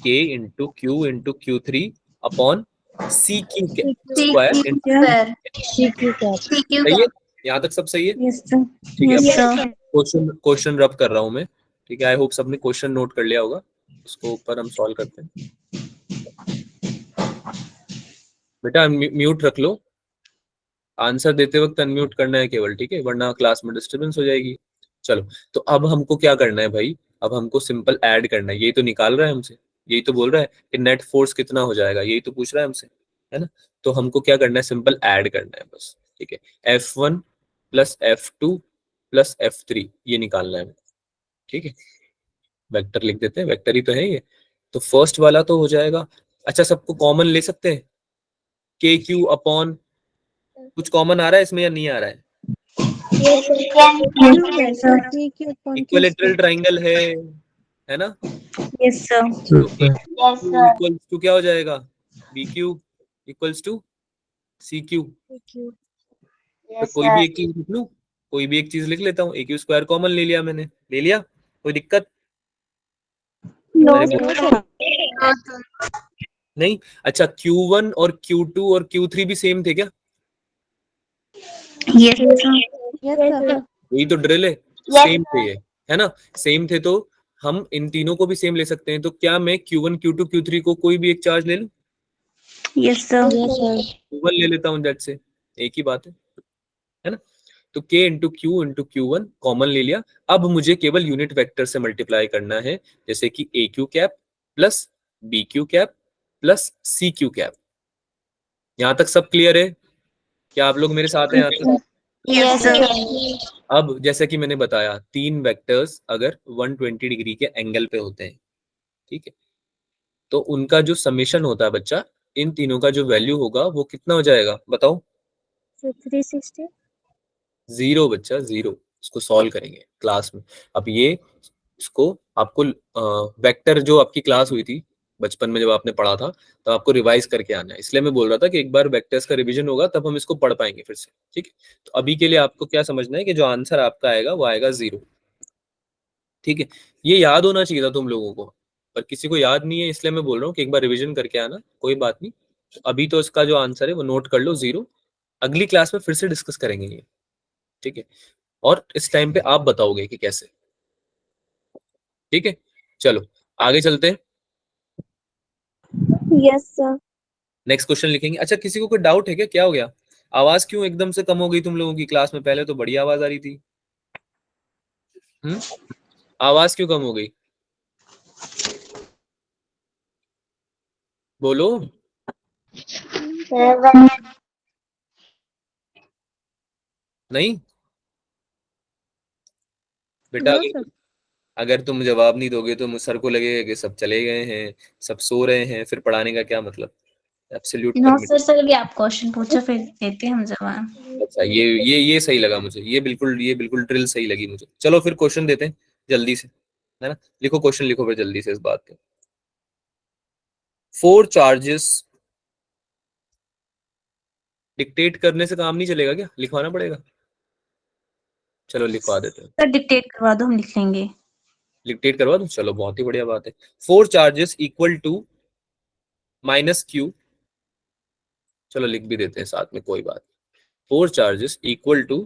K into Q3 upon CQ square CQ into, square CQ cap, सही है, यहाँ तक सब सही है, यस सर, ठीक है। यस अब सर, क्वेश्चन रब कर रहा हूँ मैं, ठीक है, आई होप सबने क्वेश्चन नोट कर लिया होगा, उसको ऊपर हम सॉल्व करते हैं। बेटा म्यूट रख लो, आंसर देते वक्त अनम्यूट करना है केवल, ठीक है, वरना क्लास में डिस्टरबेंस हो जाएगी। चलो, तो अब हमको क्या करना है भाई, अब हमको सिंपल ऐड करना है, यही तो निकाल रहा है हमसे, यही तो बोल रहा है कि नेट फोर्स कितना हो जाएगा, यही तो पूछ रहा है हमसे, है ना। तो हमको क्या करना है, सिंपल ऐड करना है बस, ठीक है, F1 plus F2 plus F3 ये निकालना है, ठीक है। वेक्टर लिख देते हैं, वेक्टर ही तो है ये, तो फर्स्ट वाला तो हो जाएगा। अच्छा, सबको कॉमन ले सकते हैं, के क्यू अपॉन, कुछ कॉमन आ रहा है इसमें या नहीं आ रहा है, यस सर, इक्विलेटरल ट्राइंगल है ना, यस सर, तो A Yes, Q sir. Equals to क्या हो जाएगा, B Q equals to C Q, तो Yes, कोई sir. भी एक चीज लिख लूं, कोई भी एक चीज लिख लेता हूँ, ए क्यू स्क्वायर कॉमन ले लिया मैंने, ले लिया, कोई दिक्कत, नो अरे सर, नहीं, अच्छा Q1 और Q2 और Q3 भी सेम थे क्या, यस सर, यस सर, यही तो ड्रिल है, Yes, सेम थे sir. ये, है ना, सेम थे, तो हम इन तीनों को भी सेम ले सकते हैं, तो क्या मैं Q1 Q2 Q3 को कोई भी एक चार्ज ले लूं, yes sir, yes sir, Q1 ले लेता हूँ, दैट से एक ही बात है ना। तो K into Q one common ले लिया, अब मुझे केवल यूनिट वेक्टर से मल्टीप्लाई करना है, जैसे कि A Q cap plus B Q cap plus C Q cap, यहां तक सब क्लियर है, क्या आप लोग मेरे साथ हैं यहाँ तक। यस सर, अब जैसे कि मैंने बताया, तीन वेक्टर्स अगर 120 डिग्री के एंगल पे होते हैं, ठीक है, तो उनका जो समेशन होता है बच्चा, इन तीनों का जो वैल्यू होगा वो कितना हो जाएगा, बताओ। 360, जीरो बच्चा, जीरो, इसको सॉल्व करेंगे क्लास में। अब ये इसको आपको वेक्टर जो आपकी क्लास हुई थी बचपन में जब आपने पढ़ा था, तो आपको रिवाइज करके आना है, इसलिए मैं बोल रहा था कि एक बार वेक्टर्स का रिवीजन होगा तब हम इसको पढ़ पाएंगे फिर से, ठीक है। तो अभी के लिए आपको क्या समझना है कि जो आंसर आपका आएगा वो आएगा जीरो, ठीक है। ये याद होना चाहिए था तुम लोगों को, पर किसी को याद नहीं है, इसलिए मैं बोल रहा हूँ कि एक बार रिविजन करके आना, कोई बात नहीं। तो अभी तो इसका जो आंसर है वो नोट कर लो, जीरो, अगली क्लास में फिर से डिस्कस करेंगे ये, ठीक है, और इस टाइम पे आप बताओगे कि कैसे, ठीक है। चलो आगे चलते हैं, यस सर, नेक्स्ट क्वेश्चन लिखेंगे। अच्छा, किसी को कोई डाउट है क्या, क्या हो गया, आवाज क्यों एकदम से कम हो गई तुम लोगों की, क्लास में पहले तो बढ़िया आवाज आ रही थी, आवाज क्यों कम हो गई, बोलो। Seven. नहीं बेटा, नो अगर सर, अगर तुम जवाब नहीं दोगे तो मुझ सर को लगेगा कि सब चले गए हैं, सब सो रहे हैं, फिर पढ़ाने का क्या मतलब, absolute no permit. Sir, sir अभी आप क्वेश्चन पूछो फिर देते हैं हम जवाब। अच्छा, ये सही लगा मुझे, ये बिल्कुल ड्रिल सही लगी मुझे। चलो फिर क्वेश्चन देते हैं जल्दी से, है ना, लिखो क्वेश्चन, लिखो फिर जल्दी से इस बात पे। फोर चार्जेस, डिक्टेट करने से काम नहीं चलेगा क्या, लिखवाना पड़ेगा, चलो लिखवा देते हैं, सर डिक्टेट करवा दो, हम लिख लेंगे। डिक्टेट करवा दूं, चलो बहुत ही बढ़िया बात है। Four charges equal to minus Q, चलो लिख भी देते हैं साथ में, कोई बात। Four charges equal to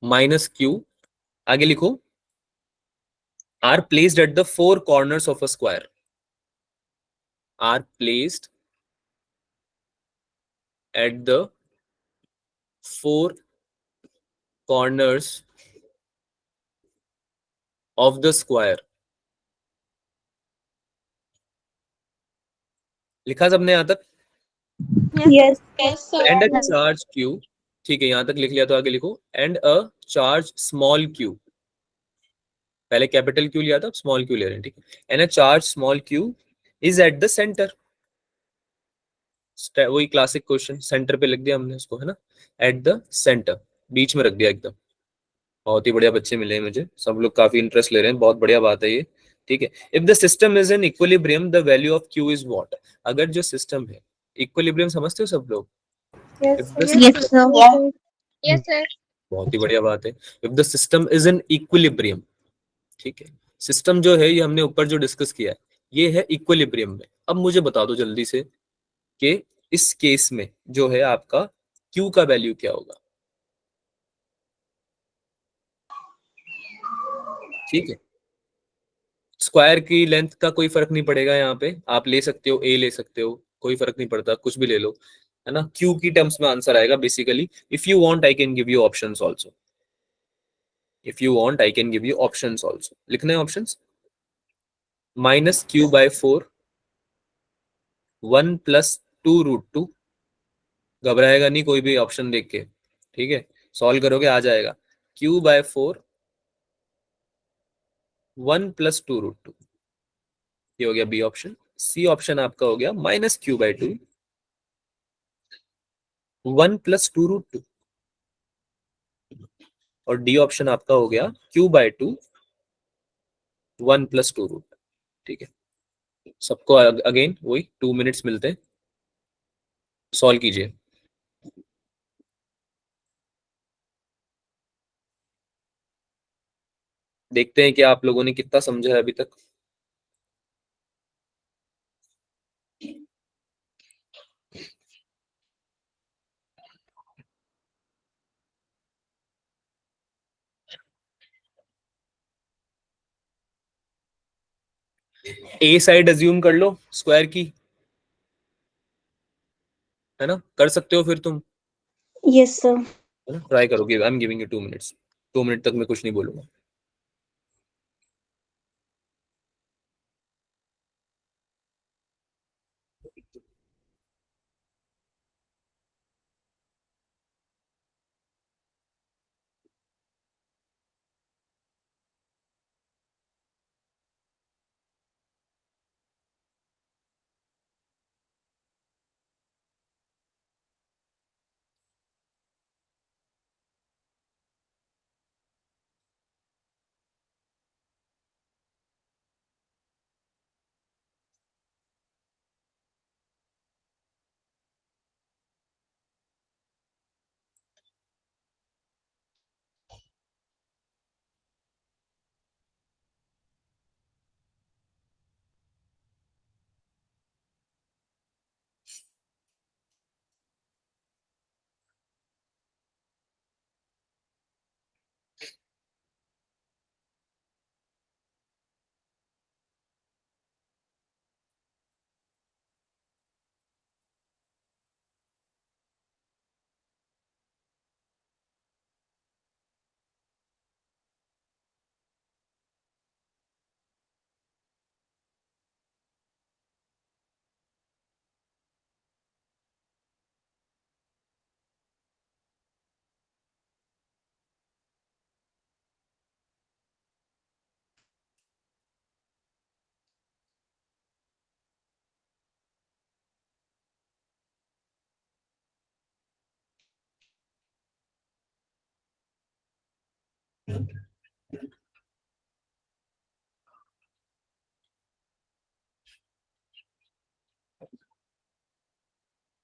minus Q, आगे लिखो, are placed at the four corners of a square, are placed at the four corners of the square। लिखा सबने यहां तक? Yes. And a charge Q, ठीक है, यहां तक लिख लिया तो आगे लिखो and a charge small Q. पहले कैपिटल क्यू लिया था, अब स्मॉल क्यू ले रहे हैं, ठीक है। And a charge small Q is at the centre. वही क्लासिक क्वेश्चन, सेंटर पे लिख दिया हमने उसको, है ना, एट द सेंटर, बीच में रख दिया एकदम। बहुत ही बढ़िया बच्चे मिले हैं मुझे, सब लोग काफी इंटरेस्ट ले रहे हैं, बहुत बढ़िया बात है ये, ठीक है। If the system is in equilibrium the value of Q is what. अगर जो सिस्टम है, इक्विलिब्रियम समझते हो सब लोग? Yes, If sir. the Yes, sir. Yes, sir. बहुत ही बढ़िया बात है। If the system is in equilibrium, ठीक है, सिस्टम जो है ये हमने ऊपर जो डिस्कस किया है ये है इक्विलिब्रियम में। अब मुझे बता दो जल्दी से कि इस केस में जो है आपका क्यू का वैल्यू क्या होगा, ठीक है। स्क्वायर की लेंथ का कोई फर्क नहीं पड़ेगा, यहाँ पे आप ले सकते हो, ए ले सकते हो, कोई फर्क नहीं पड़ता, कुछ भी ले लो, है ना। क्यू की टर्म्स में आंसर आएगा basically. If you want I can give you options also, if you want I can give you options also. लिखना है ऑप्शंस? -q/4, 1 + 2√2। घबराएगा नहीं कोई भी ऑप्शन देख के, ठीक है, सॉल्व करोगे आ जाएगा। q/4, 1 + 2√2, ये हो गया बी ऑप्शन। सी ऑप्शन आपका हो गया -q/2, 1 + 2√2, और डी ऑप्शन आपका हो गया q/2, 1 + 2√2, ठीक है। सबको अगेन वही 2 मिनट्स मिलते हैं, सॉल्व कीजिए। देखते हैं कि आप लोगों ने कितना समझा है अभी तक। ए साइड अज्यूम कर लो स्क्वायर की, है ना, कर सकते हो फिर तुम, Yes, sir. है ना, ट्राई करोगे। I am giving you 2 minutes, 2 minute तक मैं कुछ नहीं बोलूंगा।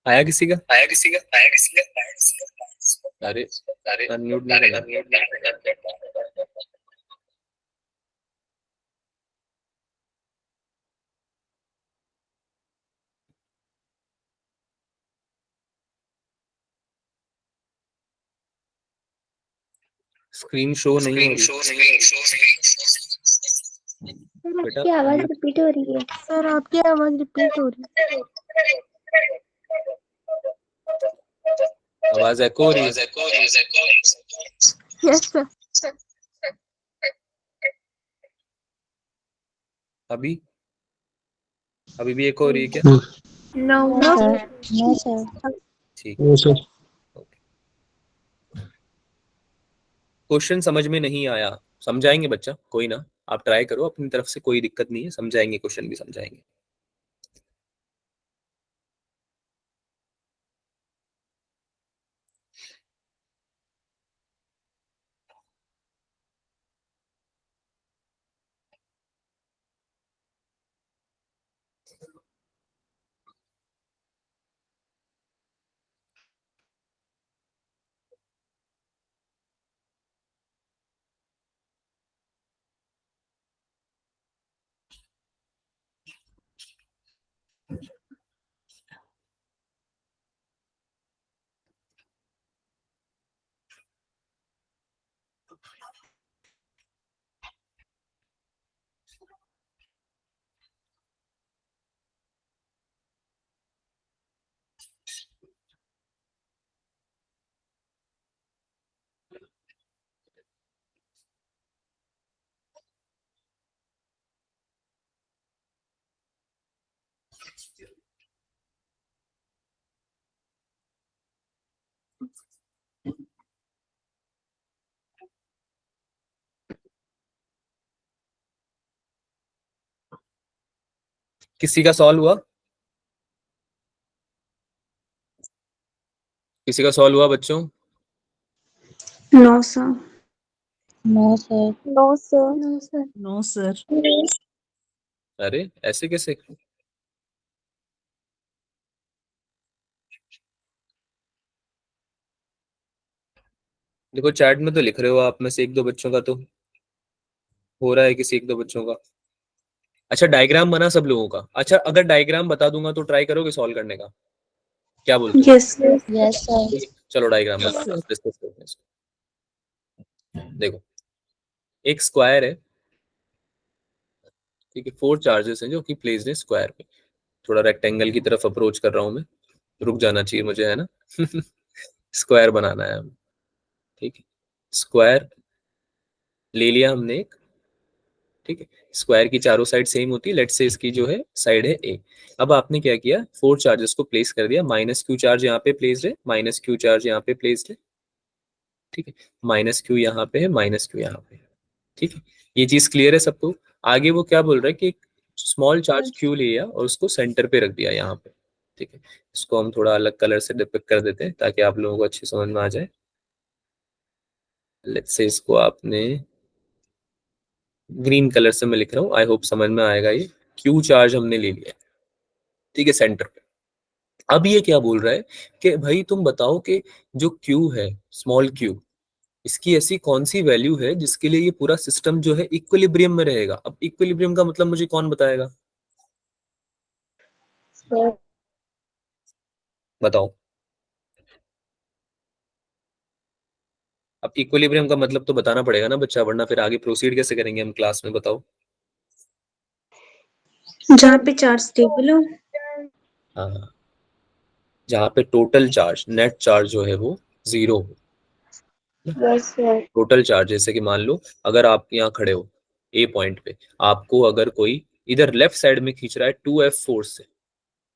आया किसी का? अरे अनम्यूट नहीं करना। स्क्रीन शो नहीं हो रही सर बेटा। आपकी आवाज रिपीट हो रही है। सर आपकी आवाज रिपीट हो रही है। आवाज एको हो रही है? Yes sir. अभी अभी भी एको हो रही है क्या? No. No sir. ठीक वो सर ओके। क्वेश्चन समझ में नहीं आया, समझाएंगे बच्चा, कोई ना, आप ट्राई करो अपनी तरफ से, कोई दिक्कत नहीं है, समझाएंगे, क्वेश्चन भी समझाएंगे। किसी का सॉल्व हुआ? किसी का सॉल्व हुआ बच्चों? No sir. No sir. No sir. No sir. अरे ऐसे कैसे? देखो चैट में तो लिख रहे हो आप में से एक दो बच्चों का तो हो रहा है, किसी एक दो बच्चों का। अच्छा डायग्राम बना सब लोगों का? अच्छा अगर डायग्राम बता दूंगा तो ट्राई करोगे सॉल्व करने का? क्या बोलते हो? Yes sir. Yes sir. चलो डायग्राम Yes, बनाते हैं, sir. डिस्कस करते हैं इसको। देखो एक स्क्वायर है, ठीक है, 4 चार्जेस हैं जो कि प्लेस्ड है स्क्वायर पे। थोड़ा रेक्टेंगल की तरफ अप्रोच कर रहा हूं मैं, रुक जाना चाहिए मुझे, है ना? स्क्वायर बनाना है हम, ठीक है। स्क्वायर ले लिया हमने एक, ठीक है। स्क्वायर की चारों साइड सेम होती है, लेट्स से इसकी जो है साइड है ए। अब आपने क्या किया, 4 चार्जेस को प्लेस कर दिया, माइनस क्यू चार्ज यहाँ पे प्लेस्ड है, माइनस क्यू चार्ज यहाँ पे प्लेस्ड है, ठीक है। माइनस क्यू यहाँ पे है, माइनस क्यू यहाँ पे है, ठीक है। ये चीज क्लियर है सबको? आगे वो क्या बोल रहा है कि स्मॉल चार्ज क्यू लिया और उसको सेंटर पे रख दिया यहाँ पे, ठीक है। इसको हम थोड़ा अलग कलर से डिपिक्ट कर देते हैं ताकि आप लोगों को अच्छी समझ में आ जाए। लेट्स से इसको आपने ग्रीन कलर से मैं लिख रहा हूँ, आई होप समझ में आएगा। ये क्यू चार्ज हमने ले लिया, ठीक है, सेंटर पे। अब ये क्या बोल रहा है कि भाई तुम बताओ कि जो क्यू है, स्मॉल क्यू, इसकी ऐसी कौन सी वैल्यू है जिसके लिए ये पूरा सिस्टम जो है इक्विलिब्रियम में रहेगा। अब इक्विलिब्रियम का मतलब मुझे कौन बताएगा, सर बताओ। अब इक्विलिब्रियम का मतलब तो बताना पड़ेगा ना बच्चा, वरना फिर आगे प्रोसीड कैसे करेंगे हम क्लास में, बताओ। जहाँ पे चार्ज स्टेबल हो। हाँ, जहाँ पे टोटल चार्ज, नेट चार्ज जो है वो 0 हो। Yes sir. टोटल चार्ज जैसे कि मान लो अगर आप यहाँ खड़े हो ए पॉइंट पे, आपको अगर कोई इधर लेफ्ट साइड में खींच रहा है 2F फोर्स से,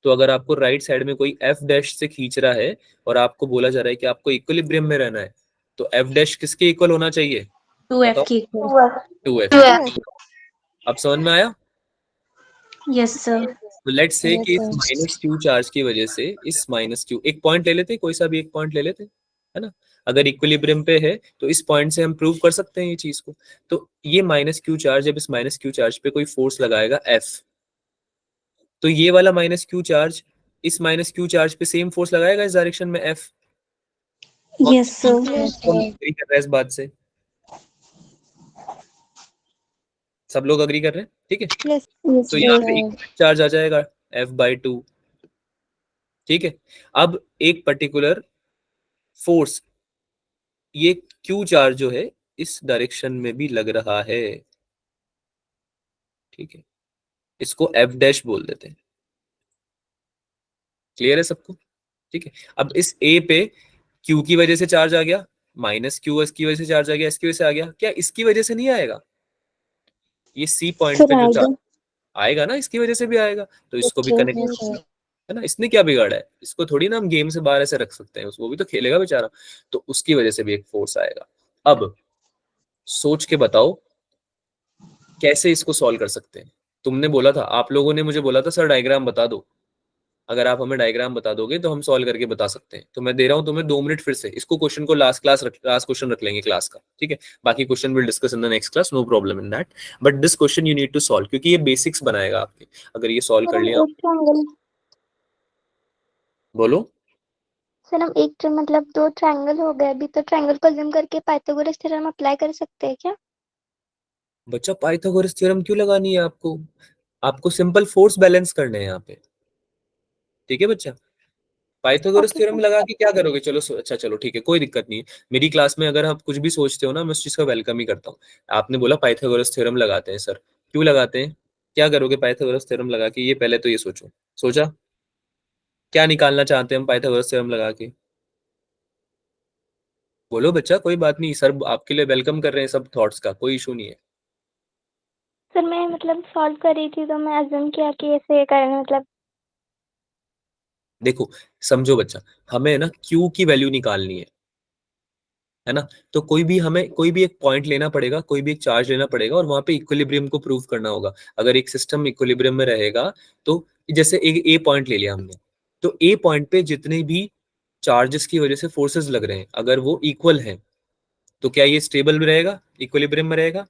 तो अगर आपको राइट साइड में कोई F डैश से खींच रहा है और आपको बोला जा रहा है कि आपको इक्विलिब्रियम में रहना है, तो F डैश किसके इक्वल होना चाहिए, 2F बताओ? की इक्वल। 2F। अब समझ में आया? Yes sir. तो लेट्स से यस कि इस सर। माइनस क्यू चार्ज की वजह से इस माइनस क्यू, एक पॉइंट ले लेते, कोई सा भी एक पॉइंट ले लेते, है ना? अगर इक्विलिब्रियम पे है तो इस पॉइंट से हम प्रूव कर सकते हैं ये चीज को। तो ये माइनस क्यू चार्ज, जब इस माइनस क्यू चार्ज पे कोई फोर्स लगाएगा एफ, तो ये वाला माइनस क्यू चार्ज इस माइनस क्यू चार्ज पे सेम फोर्स लगाएगा इस डायरेक्शन में एफ। Yes sir. एग्री कर रहे हैं इस बात से? सब लोग अग्री कर रहे हैं, ठीक है। यस। तो यहाँ पे सर। इक्वल चार्ज आ जाएगा F/2, ठीक है। अब एक पर्टिकुलर फोर्स, ये क्यू चार्ज जो है इस डायरेक्शन में भी लग रहा है, ठीक है। इसको F डैश बोल देते हैं। क्लियर है सबको? ठीक है। अब इस ए पे क्यू की वजह से चार्ज आ गया, माइनस क्यू एस की वजह से चार्ज आ गया, इसकी वजह से आ गया, क्या इसकी वजह से नहीं आएगा? ये सी पॉइंट फिर पे जो आएगा। चार्ज आएगा ना, इसकी वजह से भी आएगा, तो इसको भी ओके कनेक्ट, यस सर। है ना। इसने क्या बिगाड़ा है? इसको थोड़ी ना हम गेम से बाहर ऐसे रख सकते हैं, उसको भी तो खेलेगा बेचारा, तो उसकी वजह से भी एक फोर्स आएगा। अब सोच के बताओ कैसे इसको सॉल्व कर सकते हैं। तुमने बोला था, आप लोगों ने मुझे बोला था सर डायग्राम बता दो, अगर आप हमें डायग्राम बता दोगे तो हम सॉल्व करके बता सकते हैं। तो मैं दे रहा हूं तुम्हें 2 मिनट, फिर से इसको क्वेश्चन को लास्ट क्वेश्चन रख लेंगे क्लास का, ठीक है। बाकी question will discuss in the next class, no problem in that, but this question you need to solve, क्योंकि ये बेसिक्स बनाएगा आपके, अगर ये सॉल्व सर कर हम लिया। एक ट्रायंगल बोलो। सर हम मतलब 2 ट्रायंगल हो गए अभी, तो ट्रायंगल को अज्यूम करके पाइथागोरस थ्योरम अप्लाई कर सकते हैं क्या? बच्चा पाइथागोरस थ्योरम क्यों लगानी है आपको? आपको सिंपल फोर्स बैलेंस करने हैं यहाँ पे, ठीक है बच्चा। Pythagoras okay theorem sir. लगा के क्या करोगे? चलो अच्छा चलो ठीक है, कोई दिक्कत नहीं है। मेरी क्लास में अगर आप कुछ भी सोचते हो ना, मैं उस चीज का वेलकम ही करता हूँ। आपने बोला पाइथागोरस थ्योरम लगाते हैं सर, क्यों लगाते हैं? क्या करोगे पाइथागोरस थ्योरम लगा के? ये पहले तो ये सोचो, सोचा क्या निकालना चाहते हैं हम पाइथागोरस थ्योरम लगा के? बोलो बच्चा, कोई बात नहीं, सर आपके लिए वेलकम कर रहे हैं सब थॉट्स का, कोई इशू नहीं है। सर मैं मतलब सॉल्व कर रही थी तो मैं अज्यूम किया कि ऐसे करें, मतलब देखो समझो बच्चा, हमें ना क्यू की वैल्यू निकालनी है ना। तो कोई भी एक पॉइंट लेना पड़ेगा, कोई भी एक चार्ज लेना पड़ेगा, और वहां पे इक्विलिब्रियम को प्रूव करना होगा। अगर एक सिस्टम इक्विलिब्रियम में रहेगा, तो जैसे एक ए पॉइंट ले लिया हमने, तो ए पॉइंट पे जितने भी चार्जेस की वजह से फोर्सेस लग रहे हैं, अगर वो इक्वल हैं, तो क्या ये स्टेबल रहेगा, इक्विलिब्रियम में रहेगा?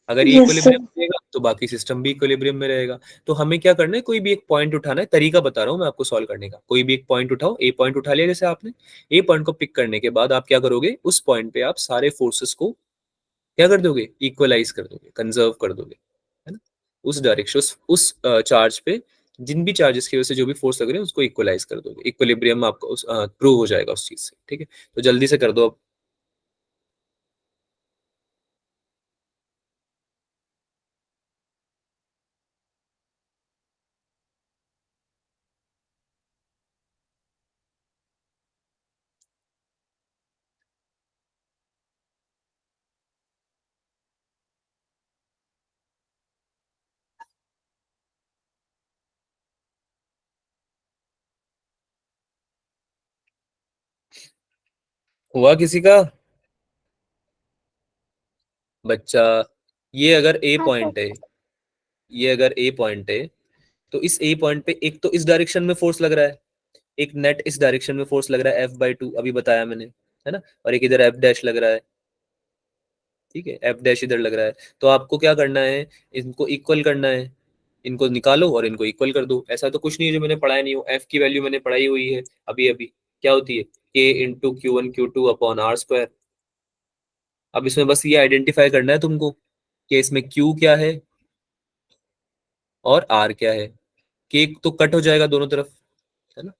अगर ये यस इक्विलिब्रियम सर। में रहेगा तो बाकी सिस्टम भी इक्विलिब्रियम में रहेगा। तो हमें क्या करना है, कोई भी एक पॉइंट उठाना है, तरीका बता रहा हूँ मैं आपको सॉल्व करने का। कोई भी एक पॉइंट उठाओ, ए पॉइंट उठा लिया जैसे आपने, ए पॉइंट को पिक करने के बाद आप क्या करोगे, उस पॉइंट पे आप सारे फोर्सेस को क्या कर दोगे, इक्वलाइज कर दोगे, कंजर्व कर दोगे, है ना। उस डायरेक्शन, उस चार्ज पे जिन भी चार्जेस की वजह से जो भी फोर्स लग रहे हैं उसको इक्वलाइज कर दोगे, इक्विलिब्रियम आपको प्रूव हो जाएगा उस चीज से, ठीक है। तो जल्दी से कर दो अब। हुआ किसी का? बच्चा, ये अगर ए हाँ सर। पॉइंट है, ये अगर ए पॉइंट है, तो इस ए पॉइंट पे एक तो इस डायरेक्शन में फोर्स लग रहा है, एक नेट इस डायरेक्शन में फोर्स लग रहा है F/2, अभी बताया मैंने, है ना। और एक इधर एफ डैश लग रहा है, ठीक है, एफ डैश इधर लग रहा है। तो आपको क्या करना है, इनको इक्वल करना है, इनको निकालो और इनको इक्वल कर दो। ऐसा तो कुछ नहीं है जो मैंने पढ़ाया नहीं हो, एफ की वैल्यू मैंने पढ़ाई हुई है अभी अभी, क्या होती है, K × Q1 Q2/R²। अब इसमें बस ये आइडेंटिफाई करना है तुमको कि इसमें Q क्या है और R क्या है। K तो कट हो जाएगा दोनों तरफ, है ना।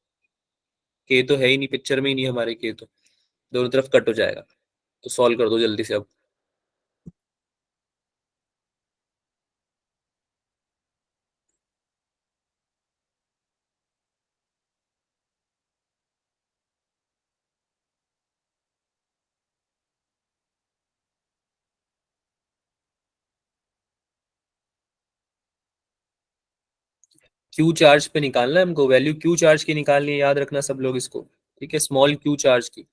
K तो है ही नहीं, पिक्चर में ही नहीं हमारे K, तो दोनों तरफ कट हो जाएगा। तो सॉल्व कर दो जल्दी से अब। क्यू चार्ज पे निकालना है हमको, वैल्यू क्यू चार्ज की निकालनी है, याद रखना सब लोग इसको, ठीक है, स्मॉल क्यू चार्ज की।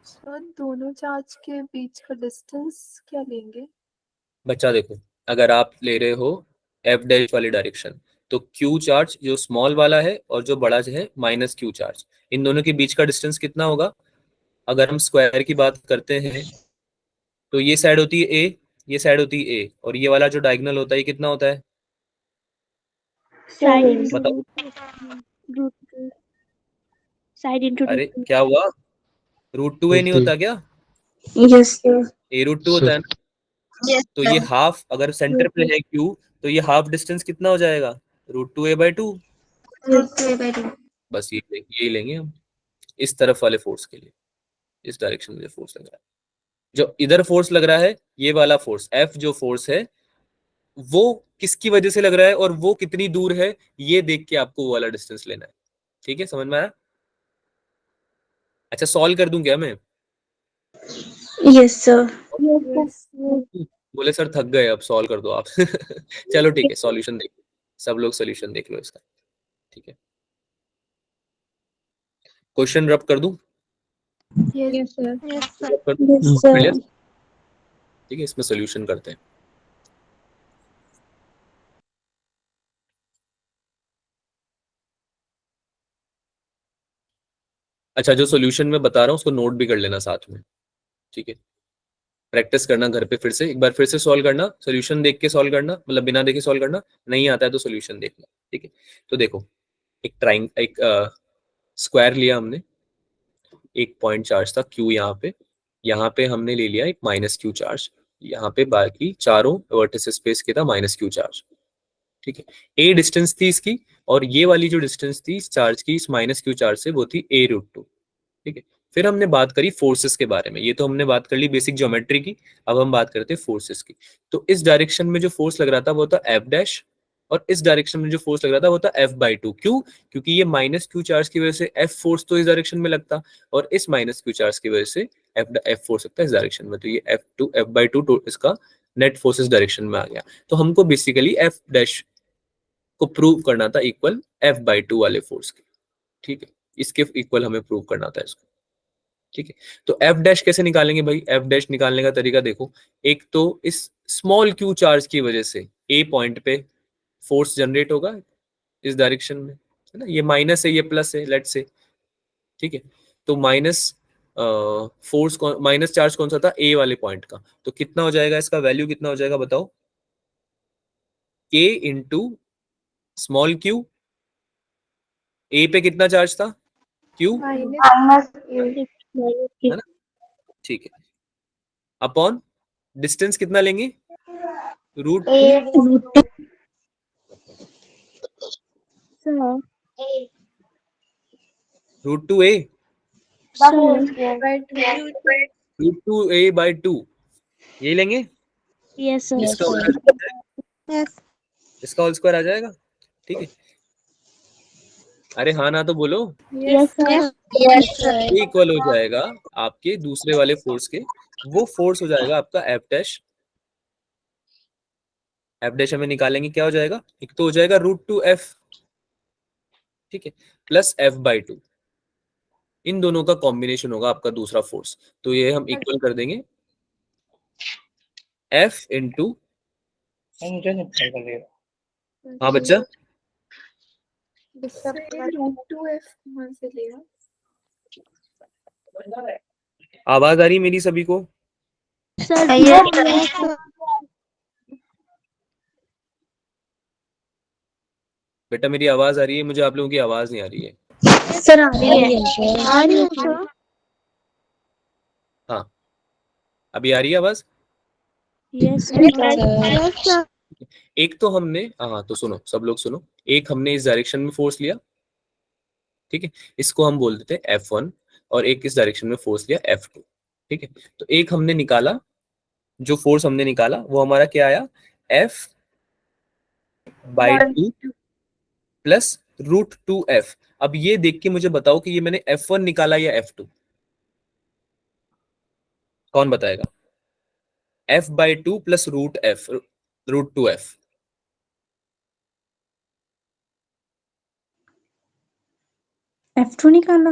सर दोनों चार्ज के बीच का डिस्टेंस क्या लेंगे? बच्चा देखो, अगर आप ले रहे हो एफ डैश वाली डायरेक्शन, तो क्यू चार्ज जो स्मॉल वाला है और जो बड़ा जो है माइनस क्यू चार्ज, इन दोनों के बीच का डिस्टेंस कितना होगा? अगर हम स्क्वायर की बात करते हैं, तो ये साइड होती है ए, ये साइड होती है ए, और ये वाला जो डायगोनल होता है ये कितना होता है? साइड 2 इंटू बताओ। रूट, साइड इंटू अरे रूट। क्या हुआ, √2a नहीं होता क्या? Yes sir. A√2 होता है ना। यस तो ये सर। हाफ, अगर सेंटर पे है क्यू, तो ये हाफ डिस्टेंस कितना हो जाएगा? √2a/2। Root 2a/2। बस यही लेंगे हम। इस तरफ वाले फोर्स के लिए, इस डायरेक्शन में जो फोर्स लग रहा है, जो इधर फोर्स लग रहा है, ये वाला फोर्स F जो फोर्स है वो किसकी वजह से लग रहा है और वो कितनी दूर है, ये देख के आपको वो वाला डिस्टेंस लेना है। ठीक है, समझ में आया? अच्छा, सॉल्व कर दूं क्या मैं? Yes sir. यस बोले सर थक गए, अब सॉल्व कर दो आप। चलो ठीक है, सॉल्यूशन देख, सब लोग सॉल्यूशन देख लो इसका। ठीक है, क्वेश्चन रब कर दूं? यस सर रब कर दूं? Yes sir. Clear? ठीक है, इसमें सॉल्यूशन करते हैं। अच्छा, जो सॉल्यूशन मैं बता रहा हूँ उसको नोट भी कर लेना साथ में। ठीक है, प्रैक्टिस करना घर पे, फिर से एक बार फिर से सॉल्व करना, सॉल्यूशन देख के सॉल्व करना, मतलब बिना देखे सॉल्व करना, नहीं आता है तो सॉल्यूशन देखना। ठीक है, तो देखो, एक स्क्वायर लिया हमने, एक पॉइंट चार्ज था Q, यहाँ पे हमने ले लिया एक माइनस Q चार्ज, यहाँ पे बाकी चारों वर्टिसेस पे इसके था माइनस Q चार्ज। ठीक है, A डिस्टेंस थी इसकी, और ये वाली जो डिस्टेंस थी इस चार्ज की, इस माइनस Q चार्ज से, वो थी A√2। ठीक है, फिर हमने बात करी फोर्सेस के बारे में, ये तो हमने बात कर ली बेसिक ज्योमेट्री की, अब हम बात करते हैं फोर्सेस की। तो इस डायरेक्शन में जो फोर्स लग रहा था वो था F', और इस डायरेक्शन में जो फोर्स लग रहा था वो था F/2। क्यों? क्योंकि ये माइनस Q चार्ज की वजह से F फोर्स तो इस डायरेक्शन में लगता, और इस माइनस Q चार्ज की वजह से F फोर्स लगता है इस डायरेक्शन में, तो ये F/2 तो इसका नेट फोर्स इस डायरेक्शन में आ गया। तो हमको बेसिकली F' को प्रूव करना था इक्वल F/2 वाले फोर्स के। ठीक है, इसके इक्वल हमें प्रूव करना था इसको। ठीक है, तो F' कैसे निकालेंगे भाई? F' निकालने का तरीका देखो, एक तो इस स्मॉल Q चार्ज की वजह से A पॉइंट पे फोर्स जनरेट होगा इस डायरेक्शन में, है ना, ये माइनस है ये प्लस है, लेट से। ठीक है, तो माइनस चार्ज कौन सा था? A वाले पॉइंट का, तो कितना हो जाएगा इसका वैल्यू, कितना हो जाएगा बताओ? K into small Q, A पे कितना चार्ज था? Q, माइनस है ना? ठीक है, अपॉन डिस्टेंस कितना लेंगे? √2 सर √2A, बाय √2A/2, यही लेंगे। Yes sir. इसका होल स्क्वायर, इसका होल स्क्वायर आ जाएगा। ठीक है, अरे हाँ ना तो बोलो। Yes sir. ये इक्वल हो जाएगा आपके दूसरे वाले फोर्स के, वो फोर्स हो जाएगा आपका F'। हमें निकालेंगे, क्या हो जाएगा? एक तो हो जाएगा √2F, ठीक है, प्लस F/2, इन दोनों का कॉम्बिनेशन होगा आपका दूसरा फोर्स। तो ये हम इक्वल कर देंगे F इंटू, हाँ बच्चा, √2F कहाँ से लिया? आवाज आ रही है मेरी सभी को? सर बेटा मेरी आवाज आ रही है? मुझे आप लोगों की आवाज नहीं आ रही है। सर आ रही है। हाँ, अभी आ रही है आवाज? यस एक तो हमने, हाँ तो सुनो, सब लोग सुनो, एक हमने इस डायरेक्शन में फोर्स लिया, ठीक है, इसको हम बोल देते हैं F1, और एक इस डायरेक्शन में फोर्स लिया F2। ठीक है, तो एक हमने निकाला, जो फोर्स हमने निकाला वो हमारा क्या आया? F/2 plus √2F। अब ये देख के मुझे बताओ कि ये मैंने F1 निकाला या F2? कौन बताएगा? F/2 plus √2F। F2 निकाला।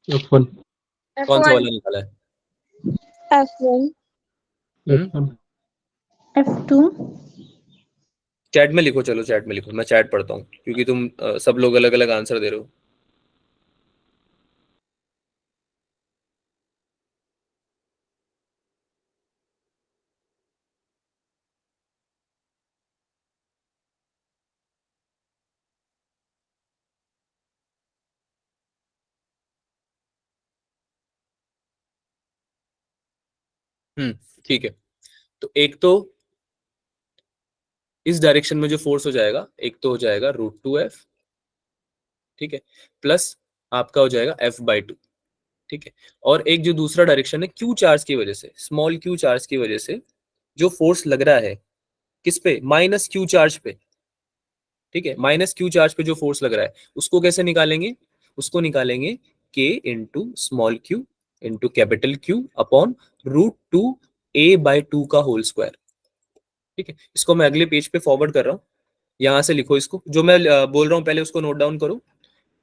F1 कौन सा वाला निकाला है? F2 चैट में लिखो, चलो चैट में लिखो, मैं चैट पढ़ता हूँ, क्योंकि तुम सब लोग अलग अलग आंसर दे रहे हो। ठीक है, तो एक तो इस डायरेक्शन में जो फोर्स हो जाएगा, एक तो हो जाएगा √2F, ठीक है, प्लस आपका हो जाएगा f/2, ठीक है। और एक जो दूसरा डायरेक्शन है Q चार्ज की वजह से, स्मॉल Q चार्ज की वजह से जो फोर्स लग रहा है किस पे, माइनस Q चार्ज पे, ठीक है। माइनस Q चार्ज पे जो फोर्स लग रहा है उसको कैसे निकालेंगे, उसको निकालेंगे K into small Q into capital Q upon √2a/2 का होल स्क्वायर, ठीक है। इसको मैं अगले पेज पे फॉरवर्ड कर रहा हूँ, यहां से लिखो इसको, जो मैं बोल रहा हूँ पहले उसको नोट डाउन करो।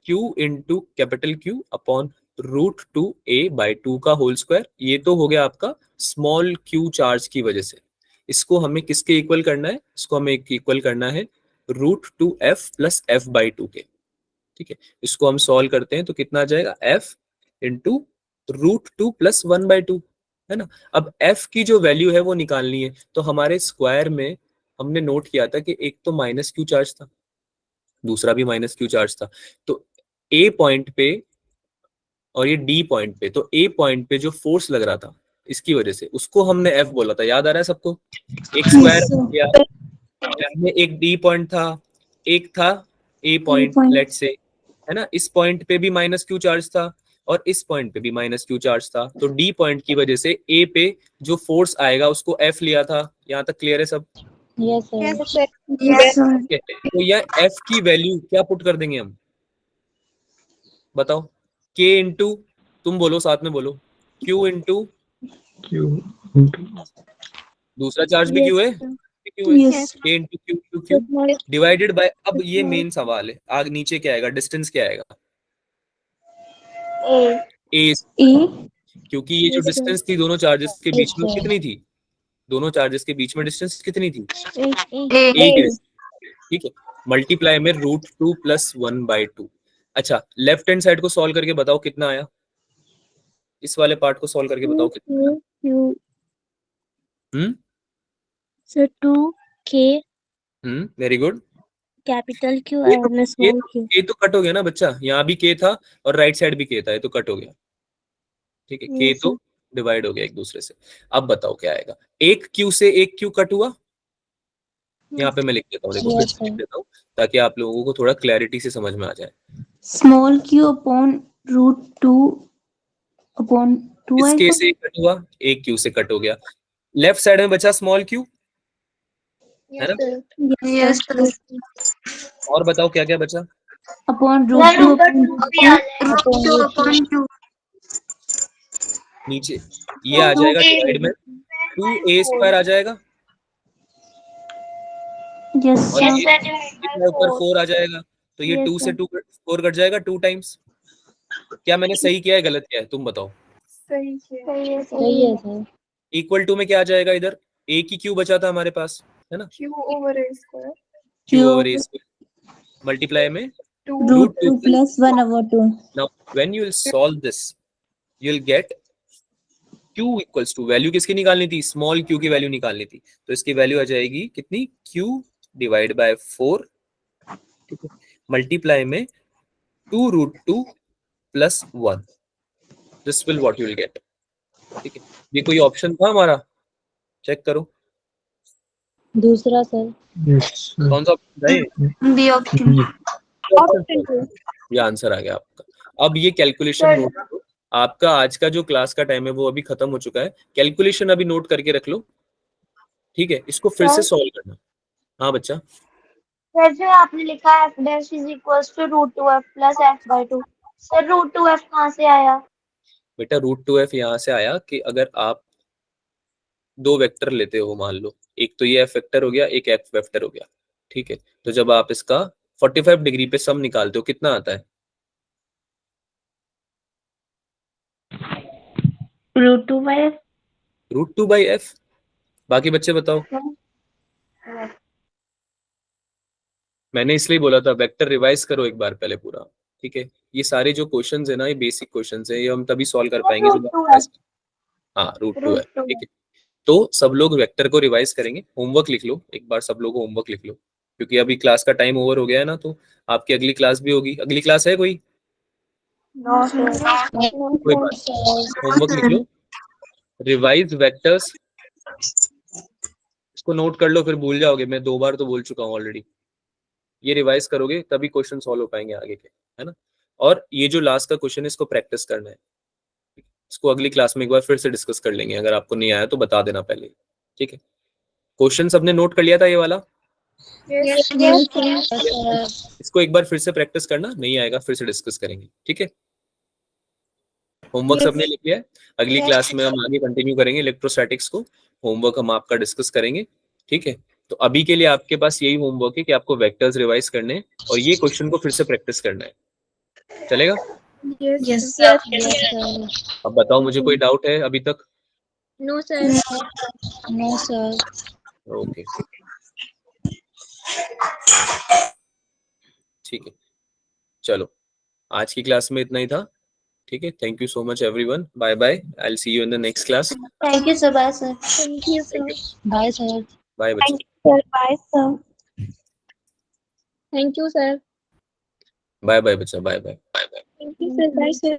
Q into capital Q upon √2a/2 का होल स्क्वायर, ये तो हो गया आपका स्मॉल Q चार्ज की वजह से। इसको हमें किसके इक्वल करना है, इसको हमें इक्वल करना है √2f प्लस f/2 के, ठीक है। इसको हम सॉल्व करते हैं तो कितना आ जाएगा, f इंटू √2 प्लस 1/2, है ना। अब f की जो वैल्यू है वो निकालनी है, तो हमारे स्क्वायर में हमने नोट किया था कि एक तो माइनस Q चार्ज था, दूसरा भी माइनस Q चार्ज था। तो A पॉइंट पे और ये D पॉइंट पे, तो A पॉइंट पे जो फोर्स लग रहा था इसकी वजह से, उसको हमने F बोला था, याद आ रहा है सबको। एक स्क्वायर किया, में एक D पॉइंट था, एक था A पॉइंट, लेट से, है ना। इस पॉइंट पे भी माइनस Q चार्ज था और इस पॉइंट पे भी माइनस Q चार्ज था, तो D पॉइंट की वजह से A पे जो फोर्स आएगा उसको F लिया था। यहाँ तक क्लियर है सब? Yes sir. Yes sir. ठीक है, तो यह F की वैल्यू क्या पुट कर देंगे हम, बताओ। K इंटू, तुम बोलो साथ में बोलो, Q इंटू, Q into दूसरा चार्ज भी यस Q है, सर। Q है, yes K into Q small divided by, अब ये मेन सवाल है, आगे नीचे क्या आएगा, डिस्टेंस क्या आएगा, ए A, ए क्योंकि ये जो यस सर। डिस्टेंस थी दोनों चार्जेस के बीच में सर। कितनी थी, दोनों चार्जेस के बीच में डिस्टेंस कितनी थी, ए एक, ठीक है। मल्टीप्लाई में √2 प्लस 1/2। अच्छा, लेफ्ट हैंड साइड को सॉल्व करके बताओ कितना आया, इस वाले पार्ट को सॉल्व करके बताओ कितना आया। Q hmm sir 2K very good. Capital Q ये एंड स्मॉल Q। तो कट हो गया ना बच्चा, यहाँ भी K था और राइट साइड भी K था, ये तो कट हो गया, ठीक है। K यस तो सर। डिवाइड हो गया एक दूसरे से। अब बताओ क्या आएगा, एक Q से एक Q कट हुआ, यहाँ पे मैं लिख देता हूँ, देखो फिर यस से लिख सर। देता हूँ ताकि आप लोगों को थोड़ा क्लैरिटी से समझ में आ जाए। स्मॉल क्यू अपॉन √2 अपॉन 2 इस K आएगा। से एक कट हुआ, एक Q से कट हो गया, लेफ्ट साइड में बचा स्मॉल Q, है ना। Yes sir. और बताओ क्या क्या बचा, अपॉन सर √2 ऊपर 2 भी आ जाएगा। अपॉन 2। नीचे ये आ जाएगा ए डिवाइड में, 2a² आ जाएगा, यस और यस ये सर डिवाइड बाय कितना ऊपर 4। 4 आ जाएगा, तो ये यस 2 से सर। 2 4 कट जाएगा 2 टाइम्स। क्या मैंने सही किया है गलत किया है, तुम बताओ। सही है। सही है सही है सर। इक्वल टू में क्या आ जाएगा, इधर a की Q बचा था हमारे पास, है ना, Q over A square Q Q over a square multiply में 2 √2 √2 plus 1/2। Now when you will solve this you will get Q equals to, value किसकी निकालनी थी, स्मॉल Q की वैल्यू निकालनी थी, तो इसकी वैल्यू आ जाएगी कितनी, Q डिवाइड बाय 4, ठीक है, मल्टीप्लाई में 2√2 plus 1, this will what you will gate, ठीक है। ये कोई ऑप्शन था हमारा, चेक करो दूसरा सर। yes sir. कौन सा ऑप्शन था, ये बी ऑप्शन। B. ऑप्शन, ये आंसर आ गया आपका। अब ये कैलकुलेशन नोट करो, आपका आज का जो क्लास का टाइम है वो अभी खत्म हो चुका है, कैलकुलेशन अभी नोट करके रख लो, ठीक है। इसको फिर से सर सॉल्व करना। हाँ बच्चा, सर जो आपने लिखा है f dash is equals to √2f plus f/2, sir √2f कहाँ से आया? बेटा √2f यहाँ से आया कि अगर आप दो वेक्टर लेते हो, मान लो एक तो ये f वेक्टर हो गया, एक f वेक्टर हो गया, ठीक है। तो जब आप इसका 45 डिग्री पे सम निकालते हो कितना आता है, √2/f। √2/f। बाकी बच्चे बताओ, मैंने इसलिए बोला था वेक्टर रिवाइज करो एक बार पहले पूरा, ठीक है। ये सारे जो क्वेश्चंस है ना, ये बेसिक क्वेश्चंस है, ये हम तभी सॉल्व कर पाएंगे जब आप √2f हाँ √2f, ठीक √2f है। तो सब लोग वेक्टर को रिवाइज करेंगे, होमवर्क लिख लो एक बार, सब लोग होमवर्क लिख लो, क्योंकि अभी क्लास का टाइम ओवर हो गया है ना, तो आपकी अगली क्लास भी होगी। अगली क्लास है कोई, नो सर। कोई बात, होमवर्क लिख लो, रिवाइज वेक्टर्स, इसको नोट कर लो, फिर भूल जाओगे, मैं 2 बार तो बोल चुका हूँ ऑलरेडी। ये रिवाइज करोगे तभी क्वेश्चन सॉल्व हो पाएंगे आगे के, है ना। और ये जो लास्ट का क्वेश्चन है इसको प्रैक्टिस करना है, इसको अगली क्लास में एक बार फिर से डिस्कस कर लेंगे, अगर आपको नहीं आया तो बता देना पहले, ठीक है। क्वेश्चन सबने नोट कर लिया था ये वाला? इसको एक बार फिर से प्रैक्टिस करना, नहीं आएगा फिर से डिस्कस करेंगे, ठीक है। होमवर्क सबने लिख लिया है? अगली क्लास में हम आगे कंटिन्यू करेंगे इलेक्ट्रोस्टैटिक्स को, होमवर्क हम आपका डिस्कस करेंगे, ठीक है। तो अभी के लिए आपके पास यही होमवर्क है कि आपको वेक्टर्स रिवाइज करने हैं और ये क्वेश्चन को फिर से प्रैक्टिस करना है, चलेगा? यस अब बताओ मुझे कोई डाउट है अभी तक? No sir. No sir. Okay ठीक है, चलो आज की क्लास में इतना ही था, ठीक है। Thank you so much everyone, bye bye, I will see you in the next class. Thank you sir, bye sir. Thank you sir. Bye sir. Bye बच्चों, sir bye sir. Thank you sir. Bye bye बच्चा, bye bye. Thank you sir, bye sir.